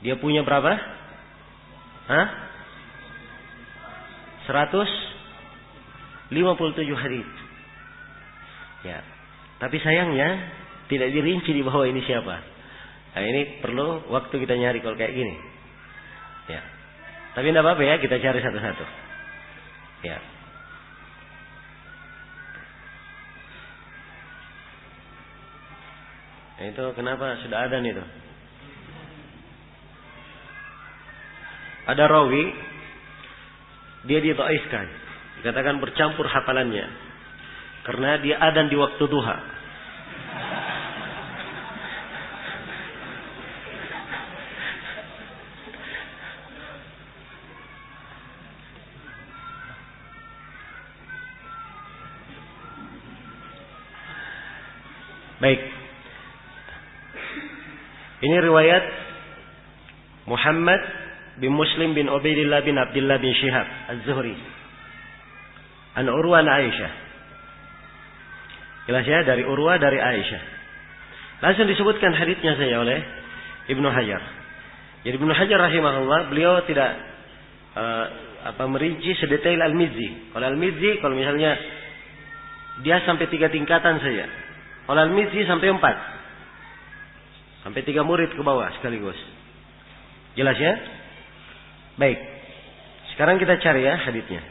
Dia punya berapa? Hah? 157 hadits. Ya. Tapi sayangnya tidak dirinci di bawah ini siapa. Nah, ini perlu waktu kita nyari kalau kayak gini. Ya. Tapi tidak apa-apa ya, kita cari satu-satu. Ya. Nah, itu kenapa sudah ada nih tuh? Ada rawi dia didhaifkan, dikatakan bercampur hafalannya karena dia adzan di waktu duha. Baik. Ini riwayat Muhammad bin Muslim bin Ubaidillah bin Abdullah bin Syihab Az-Zuhri an Urwa an Aisyah. Jelas ya, dari Urwa dari Aisyah. Langsung disebutkan haditsnya saja oleh Ibnu Hajar. Jadi Ibnu Hajar rahimahullah, beliau tidak merinci sedetail Al-Mizzi. Kalau Al-Mizzi, kalau misalnya dia sampai 3 tingkatan saja. Kalau Al-Mizzi sampai 4. Sampai 3 murid ke bawah sekaligus. Jelas ya? Baik. Sekarang kita cari ya haditsnya.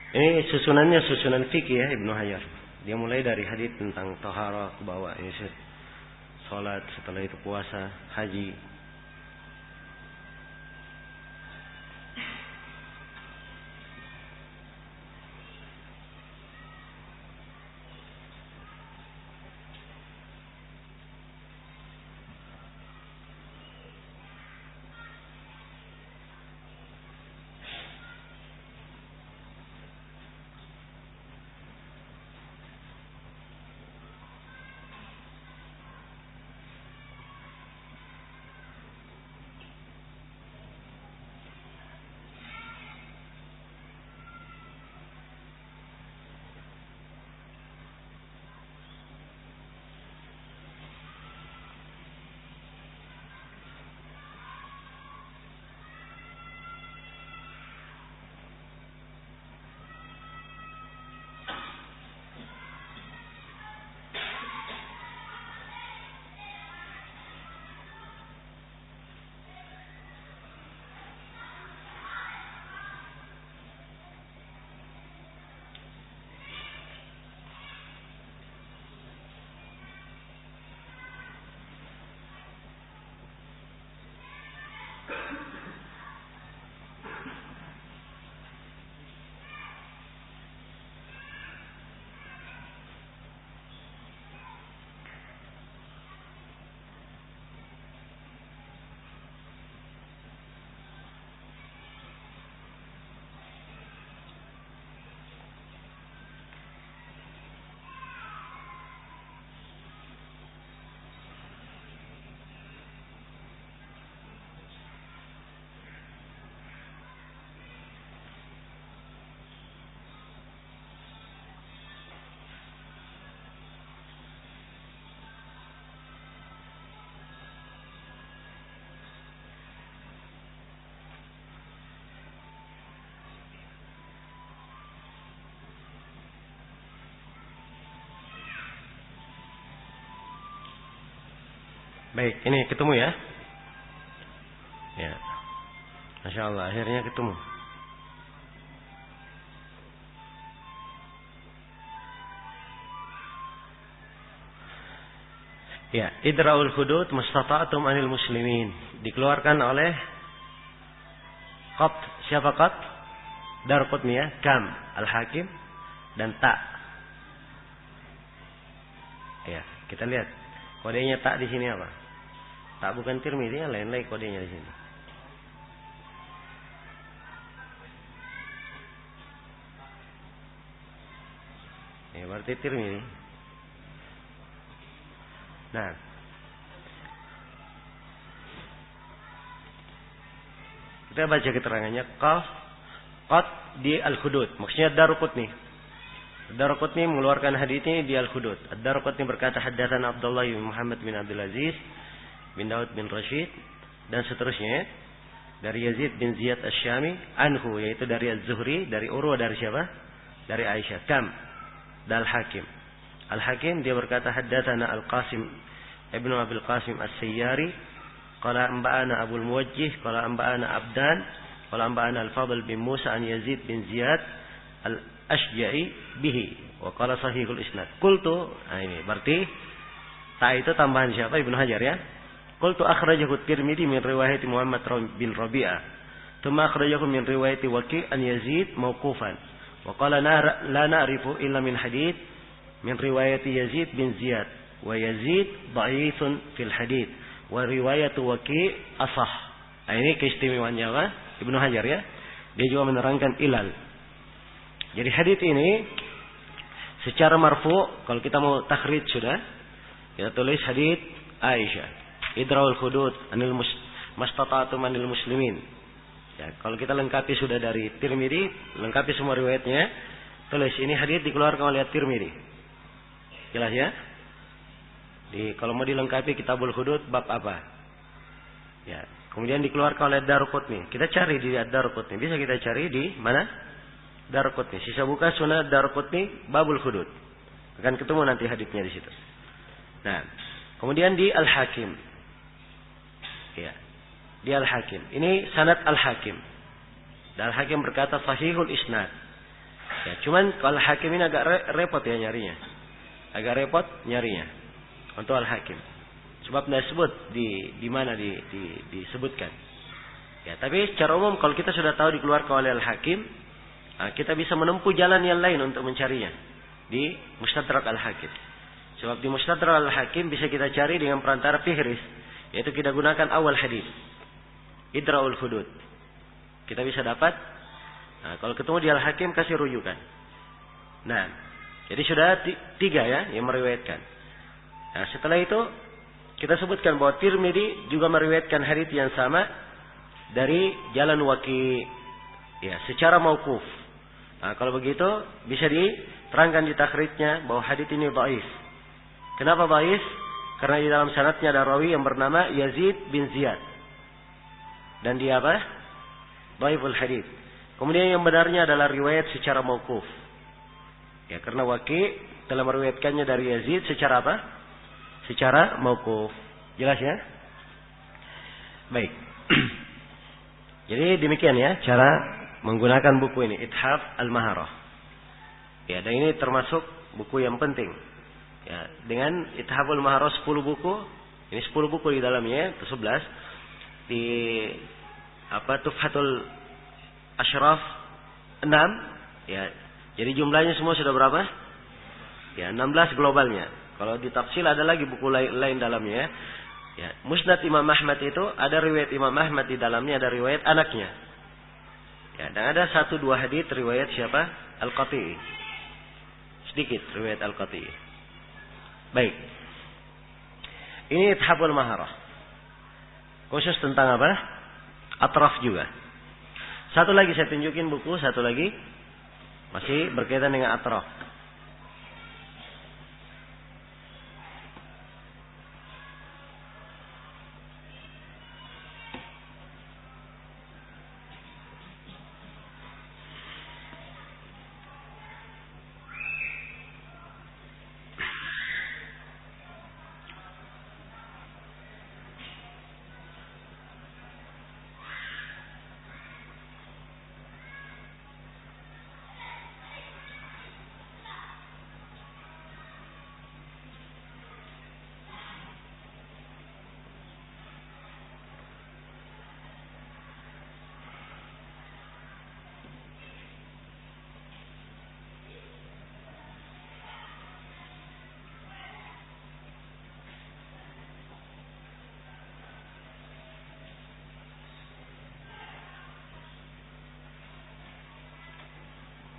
Ini susunannya susunan fikih ya Ibnu Hajar. Dia mulai dari hadits tentang taharah ke bawah, ini salat, setelah itu puasa, haji. Baik, ini ketemu ya? Ya. Masya Allah, akhirnya ketemu. Ya, idra'ul hudud mustata'atum anil muslimin. Dikeluarkan oleh Qat. Siapa Qat? Darqutni ya, Kam, Al-Hakim, dan Ta. Ya, kita lihat. Kodenya Ta di sini apa? Tak bukan Tirmidzi, lain lagi kodenya di sini. Ya, berarti Tirmidzi. Nah, kita baca keterangannya. Qat di al-hudud, maksudnya Daruqutni. Ad-Darqutni mengeluarkan hadits ini di Al-Hudud. Ad-Darqutni berkata haddatsana Abdullah bin Muhammad bin Abdul Aziz bin Daud bin Rashid dan seterusnya dari Yazid bin Ziyad Asy-Syami anhu, yaitu dari Az-Zuhri, dari Urwa, dari siapa? Dari Aisyah. Kam dal Hakim. Al-Hakim dia berkata haddatsana Al-Qasim Ibnu Abil Qasim As-Sayyari qala anba'ana Abu Al-Muwajjih qala anba'ana Abdan qala anba'ana Al-Fadl bin Musa an Yazid bin Ziyad Al-Ashja'i bihi wa qala sahihul isnad. Qultu, nah ini berarti ta itu tambahan siapa? Ibnu Hajar ya. Qultu akhrajahu Tirmidzi min riwayat Muhammad bin Rabi'ah. Tsumma akhrajahu min riwayat Waqi' an Yazid mauqufan. Wa qala la na'rifu illa min hadits min riwayat Yazid bin Ziyad. Wa Yazid dha'ifun fil hadits. Wa riwayat Waqi' asah. Nah, ini keistimewaannya apa? Ibnu Hajar ya. Dia juga menerangkan ilal. Jadi hadits ini secara marfu, kalau kita mau takhrij sudah, kita tulis hadits Aisyah. Idraul hudud anil mastata'tum anil muslimin. Ya, kalau kita lengkapi sudah dari Tirmidzi, lengkapi semua riwayatnya, tulis ini hadits dikeluarkan oleh Tirmidzi. Jelas ya? Kalau mau dilengkapi Kitabul Hudud bab apa? Ya, kemudian dikeluarkan oleh Darqutni. Kita cari di Darqutni. Bisa kita cari di mana? Darqutni. Sisa buka Sunan Darqutni Babul Hudud. Akan ketemu nanti haditsnya di situ. Nah, kemudian di Al-Hakim. Ya. Di Al-Hakim. Ini sanad Al-Hakim. Dan Al-Hakim berkata sahihul isnad. Ya, cuman kalau Al-Hakim ini agak repot ya nyarinya. Agak repot nyarinya untuk Al-Hakim. Sebab tidak sebut di mana disebutkan. Ya, tapi secara umum kalau kita sudah tahu dikeluarkan oleh Al-Hakim, nah, kita bisa menempuh jalan yang lain untuk mencarinya di Mustadrak Al-Hakim. Sebab di Mustadrak Al-Hakim bisa kita cari dengan perantara fihris, yaitu kita gunakan awal hadis, Idraul Hudud. Kita bisa dapat. Nah, kalau ketemu di Al-Hakim kasih rujukan. Nah, jadi sudah 3 ya yang meriwayatkan. Nah, setelah itu kita sebutkan bahwa Tirmidzi juga meriwayatkan hadis yang sama dari jalan Waqi', ya, secara mauquf. Nah, kalau begitu bisa diterangkan di takhrijnya bahwa hadits ini dhaif. Kenapa dhaif? Karena di dalam sanadnya ada rawi yang bernama Yazid bin Ziyad. Dan dia apa? Dhaiful hadits. Kemudian yang benarnya adalah riwayat secara mauquf. Ya, karena Waqi' telah meriwayatkannya dari Yazid secara apa? Secara mauquf. Jelas ya? Baik. Jadi demikian ya cara menggunakan buku ini, Ithaf Al-Maharah. Ya, dan ini termasuk buku yang penting. Ya, dengan Ithaful Maharah 10 buku, ini 10 buku di dalamnya, itu 11. Di Tuhfatul Asyraf 6, ya. Jadi jumlahnya semua sudah berapa? Ya, 16 globalnya. Kalau ditafsil ada lagi buku lain dalamnya. Ya, Musnad Imam Ahmad itu ada riwayat Imam Ahmad di dalamnya, ada riwayat anaknya. Ya, dan ada 1-2 hadits riwayat siapa? Al-Qati'i. Sedikit riwayat Al-Qati'i. Baik. Ini Ithaful Maharah. Khusus tentang apa? Atraf juga. Satu lagi saya tunjukin buku, satu lagi masih berkaitan dengan atraf.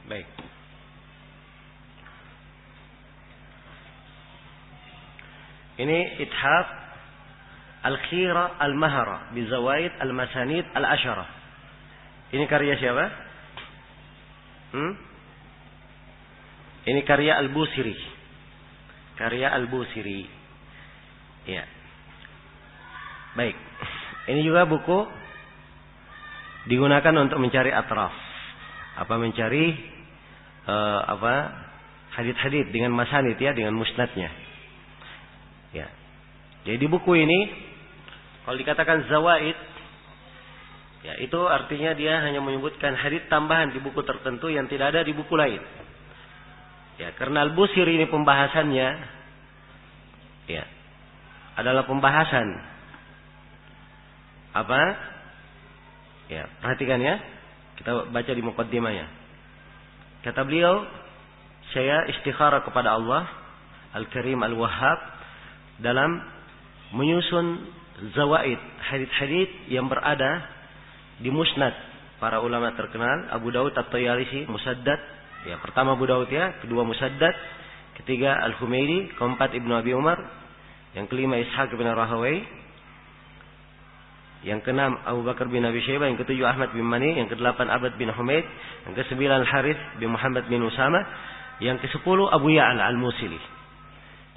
Baik. Ini Ithaf Al-Khira Al-Mahara Bizawaid Al-Masanid Al-Asyara. Ini karya siapa? Ini karya Al-Busiri. Karya Al-Busiri. Ya. Baik. Ini juga buku digunakan untuk mencari atraf. Mencari hadits-hadits dengan masanid ya, dengan musnadnya. Ya. Jadi buku ini kalau dikatakan zawaid, ya itu artinya dia hanya menyebutkan hadits tambahan di buku tertentu yang tidak ada di buku lain. Ya, karena Al-Busiri ini pembahasannya ya adalah pembahasan ya, perhatikan ya. Kita baca di muqaddimahnya. Kata beliau, saya istikharah kepada Allah Al-Karim Al-Wahhab dalam menyusun zawaid, hadits-hadits yang berada di musnad para ulama terkenal, Abu Daud At-Tayalisi, Musaddad. Ya, pertama Abu Daud ya, kedua Musaddad, ketiga Al-Humaidi, keempat Ibnu Abi Umar, yang kelima Ishaq bin Rahawai, yang keenam Abu Bakar bin Abi Syaibah, yang ketujuh Ahmad bin Mani, yang kedelapan Abad bin Humaid, yang kesembilan Harith bin Muhammad bin Usama, yang kesepuluh Abu Ya'la Al-Musili.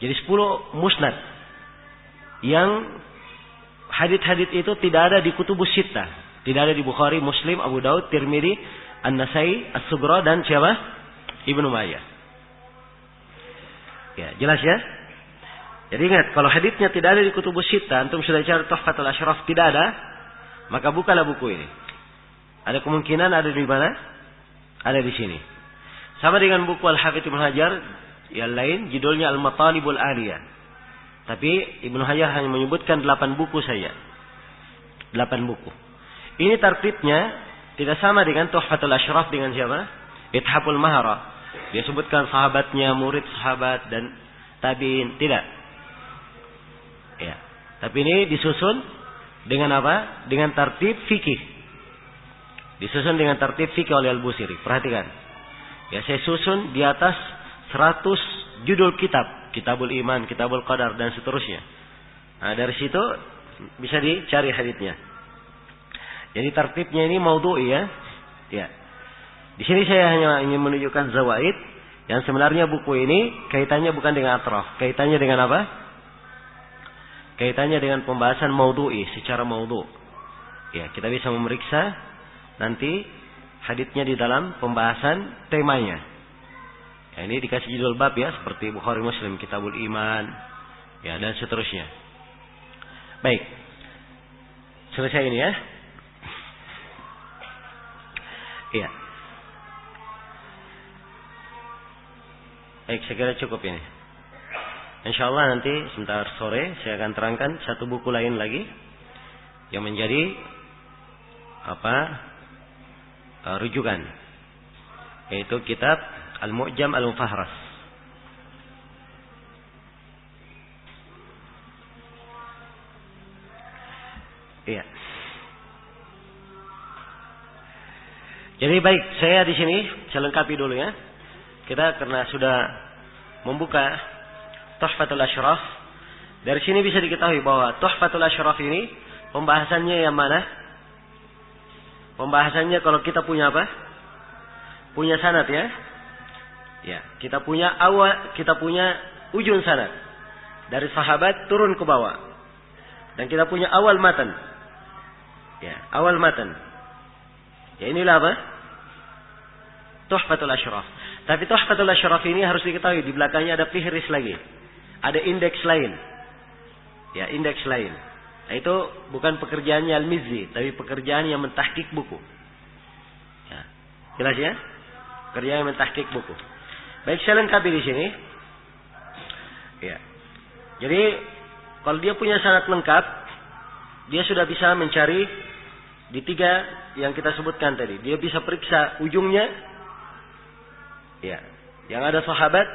Jadi 10 musnad yang hadits-hadits itu tidak ada di kutubus sittah, tidak ada di Bukhari, Muslim, Abu Daud, Tirmidzi, An-Nasai, As-Sughra dan siapa? Ibnu Majah. Ya, jelas ya? Jadi ingat, kalau haditsnya tidak ada di kutubus sittah, antum sudah cari Tuhfatul Asyraf tidak ada, maka bukalah buku ini. Ada kemungkinan ada di mana? Ada di sini. Sama dengan buku Al-Hafidz Ibnu Hajar yang lain, judulnya Al-Matalibul Aliyah. Tapi Ibnu Hajar hanya menyebutkan 8 buku saja. 8 buku. Ini tartibnya tidak sama dengan Tuhfatul Asyraf dengan siapa? Ithaful Mahara. Dia sebutkan sahabatnya, murid sahabat dan tabi'in. Tidak. Ya. Tapi ini disusun dengan apa? Dengan tartib fikih. Disusun dengan tartib fikih oleh Al-Busiri. Perhatikan. Ya, saya susun di atas 100 judul kitab. Kitabul Iman, Kitabul Qadar dan seterusnya. Nah, dari situ bisa dicari haditsnya. Jadi tartibnya ini maudhu'i ya. Ya. Di sini saya hanya ingin menunjukkan zawaid yang sebenarnya buku ini kaitannya bukan dengan atraf, kaitannya dengan apa? Kaitannya dengan pembahasan maudhu'i secara maudhu'. Ya, kita bisa memeriksa nanti haditsnya di dalam pembahasan temanya. Ya, ini dikasih judul bab ya, seperti Bukhari, Muslim, Kitabul Iman, ya dan seterusnya. Baik. Selesai ini ya. Iya. Baik, saya kira cukup ini. InsyaAllah nanti sebentar sore saya akan terangkan satu buku lain lagi yang menjadi rujukan, yaitu kitab Al-Mu'jam Al-Mufahras. Iya. Jadi baik, saya di sini saya lengkapi dulu ya. Kita karena sudah membuka Tuhfatul Asyraf, dari sini bisa diketahui bahwa Tuhfatul Asyraf ini pembahasannya yang mana? Pembahasannya kalau kita punya apa? Punya sanad ya. Ya, kita punya ujung sanad dari sahabat turun ke bawah. Dan kita punya awal matan. Ya, awal matan. Ya, inilah apa? Tuhfatul Asyraf. Tapi Tuhfatul Asyraf ini harus diketahui di belakangnya ada fihris lagi. Ada indeks lain. Ya, indeks lain. Nah, itu bukan pekerjaannya Al-Mizzi, tapi pekerjaan yang mentahqiq buku. Ya, jelas ya? Pekerjaan yang mentahqiq buku. Baik, saya lengkapi di sini. Ya. Jadi kalau dia punya sanad lengkap, dia sudah bisa mencari di 3 yang kita sebutkan tadi. Dia bisa periksa ujungnya. Ya, yang ada sahabat.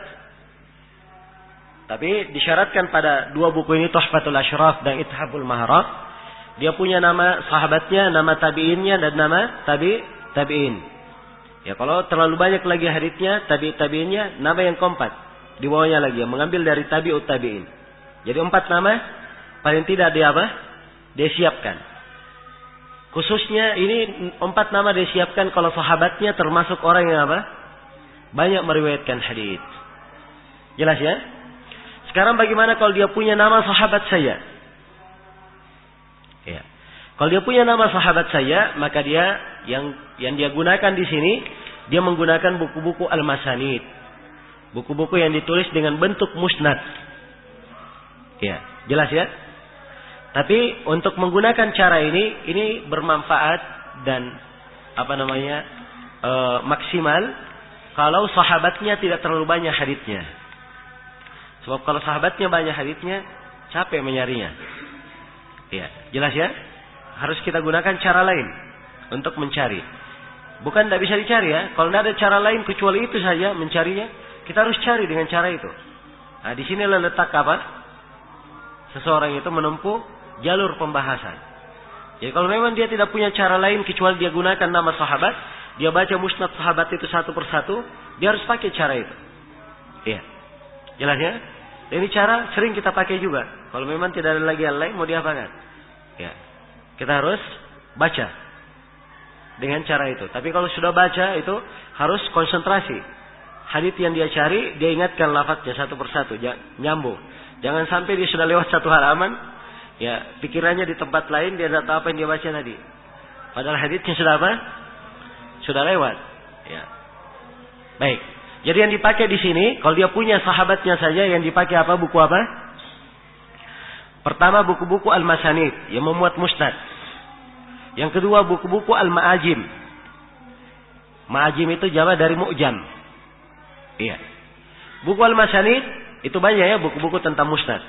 Tapi disyaratkan pada 2 buku ini, Tuhfatul Asyraf dan Ithaful Mahara, dia punya nama sahabatnya, nama tabi'innya dan nama tabi'in. Ya, kalau terlalu banyak lagi haditsnya, tabi'innya, nama yang keempat di bawahnya lagi yang mengambil dari tabi'ut tabi'in. Jadi 4 nama paling tidak dia apa? Dia siapkan. Khususnya ini 4 nama dia siapkan kalau sahabatnya termasuk orang yang apa? banyak meriwayatkan hadis. Jelas ya? Sekarang bagaimana kalau dia punya nama sahabat saya? Ya. Kalau dia punya nama sahabat saya, maka dia yang dia gunakan di sini, dia menggunakan buku-buku al-masanid. Buku-buku yang ditulis dengan bentuk musnad. Ya, jelas ya? Tapi untuk menggunakan cara ini bermanfaat dan maksimal kalau sahabatnya tidak terlalu banyak haditsnya. Sebab kalau sahabatnya banyak haditsnya, capek mencarinya. Ya, jelas ya? Harus kita gunakan cara lain untuk mencari. Bukan tidak bisa dicari ya. Kalau tidak ada cara lain kecuali itu saja mencarinya, kita harus cari dengan cara itu. Nah, di sinilah letak seseorang itu menempuh jalur pembahasan. Jadi kalau memang dia tidak punya cara lain kecuali dia gunakan nama sahabat, dia baca musnad sahabat itu satu persatu, dia harus pakai cara itu. Iya. Jelas ya? Dan ini cara sering kita pakai juga. Kalau memang tidak ada lagi yang lain, mau diapakan? Ya. Kita harus baca dengan cara itu. Tapi kalau sudah baca itu harus konsentrasi. Hadits yang dia cari, dia ingatkan lafadznya satu persatu, nyambung. Jangan sampai dia sudah lewat satu halaman, ya pikirannya di tempat lain, dia tidak tahu apa yang dia baca tadi. Padahal haditsnya sudah apa? Sudah lewat. Ya. Baik. Jadi yang dipakai di sini, kalau dia punya sahabatnya saja, yang dipakai apa? Buku apa? Pertama buku-buku al-masanid yang memuat musnad. Yang kedua buku-buku al-ma'ajim. Ma'ajim itu jama dari mu'jam. Iya. Buku al-masanid itu banyak ya buku-buku tentang musnad.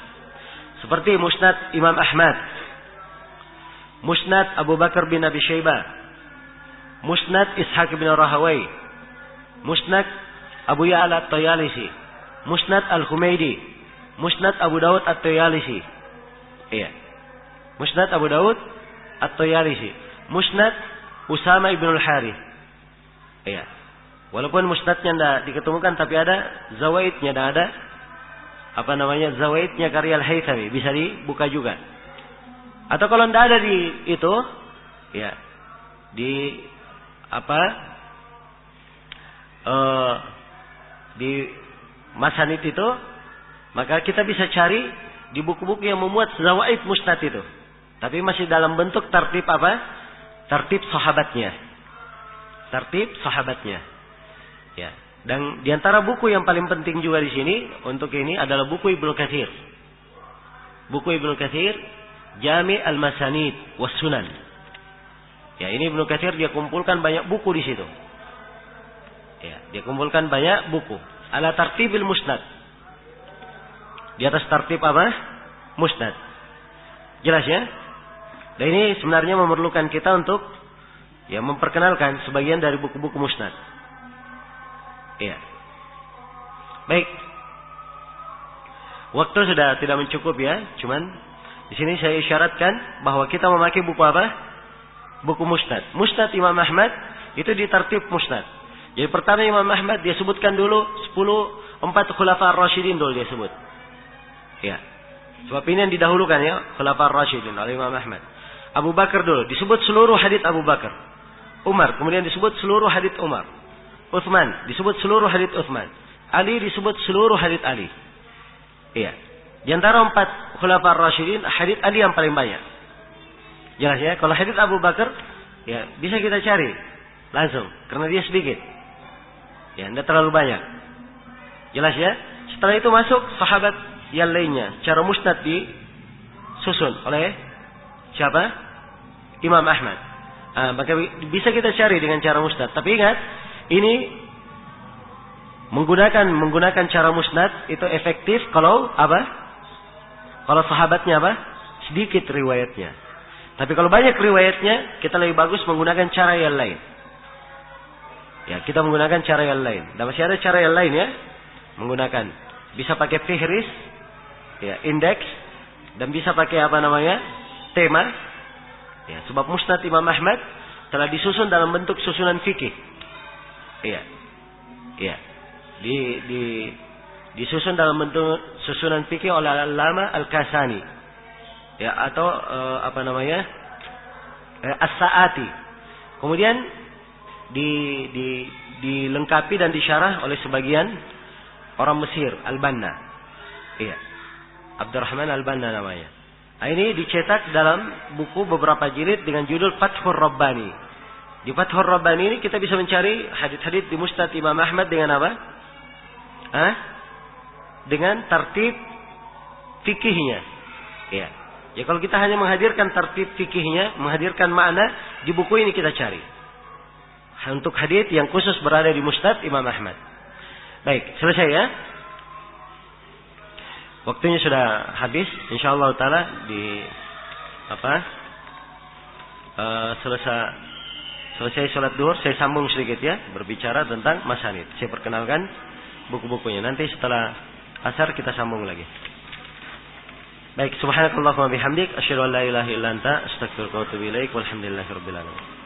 Seperti musnad Imam Ahmad, musnad Abu Bakar bin Abi Syaibah, musnad Ishaq bin Rahawai, musnad Abu Ya'la at-Tayalisi, musnad Al-Humaydi, musnad Abu Dawud at-Tayalisi. Iya. Musnad Abu Dawud at-Tayalisi, musnad Usama ibn al-Harith. Iya. Walaupun musnadnya tidak diketemukan, tapi ada zawaidnya, ada zawaidnya karya Al-Haythami, bisa dibuka juga. Atau kalau tidak ada di itu, ya di di masanid itu, maka kita bisa cari di buku-buku yang memuat zawaid musnad itu, tapi masih dalam bentuk tertib tertib sahabatnya, ya. Dan diantara buku yang paling penting juga di sini untuk ini adalah buku Ibnu Katsir. Buku Ibnu Katsir, Jami' al-Masanid was Sunan. Ya, ini Ibnu Katsir dia kumpulkan banyak buku di situ. Ya, dia kumpulkan banyak buku ala tartibil musnad. Di atas tartib musnad. Jelas ya? Dan ini sebenarnya memerlukan kita untuk ya memperkenalkan sebagian dari buku-buku musnad. Iya. Baik. Waktu sudah tidak mencukup ya, cuman di sini saya isyaratkan bahwa kita memakai buku apa? Buku musnad. Musnad Imam Ahmad itu di tartib musnad. Jadi pertama Imam Ahmad dia sebutkan dulu 4 khulafa ar-rasyidin dulu dia sebut. Ya. Sebab ini yang didahulukan ya, khulafa ar-rasyidin oleh Imam Ahmad. Abu Bakar dulu disebut seluruh hadits Abu Bakar. Umar kemudian disebut seluruh hadits Umar. Utsman disebut seluruh hadits Utsman. Ali disebut seluruh hadits Ali. Iya. Di antara 4 khulafa ar-rasyidin, hadits Ali yang paling banyak. Jelas ya, kalau hadits Abu Bakar ya bisa kita cari langsung karena dia sedikit. Ya, tidak terlalu banyak. Jelas ya? Setelah itu masuk sahabat yang lainnya. Cara musnad disusun oleh siapa? Imam Ahmad. Maka bisa kita cari dengan cara musnad. Tapi ingat, ini menggunakan cara musnad itu efektif kalau apa? Kalau sahabatnya apa? Sedikit riwayatnya. Tapi kalau banyak riwayatnya, kita lebih bagus menggunakan cara yang lain. Ya, kita menggunakan cara yang lain. Dan masih ada cara yang lain ya. Menggunakan. Bisa pakai fihris, ya, indeks, dan bisa pakai tema. Ya, sebab musnad Imam Ahmad telah disusun dalam bentuk susunan fikih. Iya. Iya. Disusun dalam bentuk susunan fikih oleh Al-Allama Al-Kasani. Ya, atau As-Sa'ati. Kemudian dilengkapi dan disyarah oleh sebagian orang Mesir, Al-Banna. Iya. Abdurrahman Al-Banna namanya. Nah, ini dicetak dalam buku beberapa jilid dengan judul Fathur Rabbani. Di Fathur Rabbani ini kita bisa mencari hadits-hadits di Musnad Imam Ahmad dengan apa? Dengan tertib fikihnya. Ya. Ya kalau kita hanya menghadirkan tertib fikihnya, menghadirkan makna, di buku ini kita cari. Untuk hadits yang khusus berada di Musnad Imam Ahmad. Baik, selesai ya. Waktunya sudah habis. Insyaallah taala selesai sholat duhur saya sambung sedikit ya, berbicara tentang masanid. Saya perkenalkan buku-bukunya. Nanti setelah asar kita sambung lagi. Baik, subhanakallahumma bihamdik asyhadu an la ilaha illa anta astaghfiruka wa atubu ilaik walhamdulillahirabbil alamin.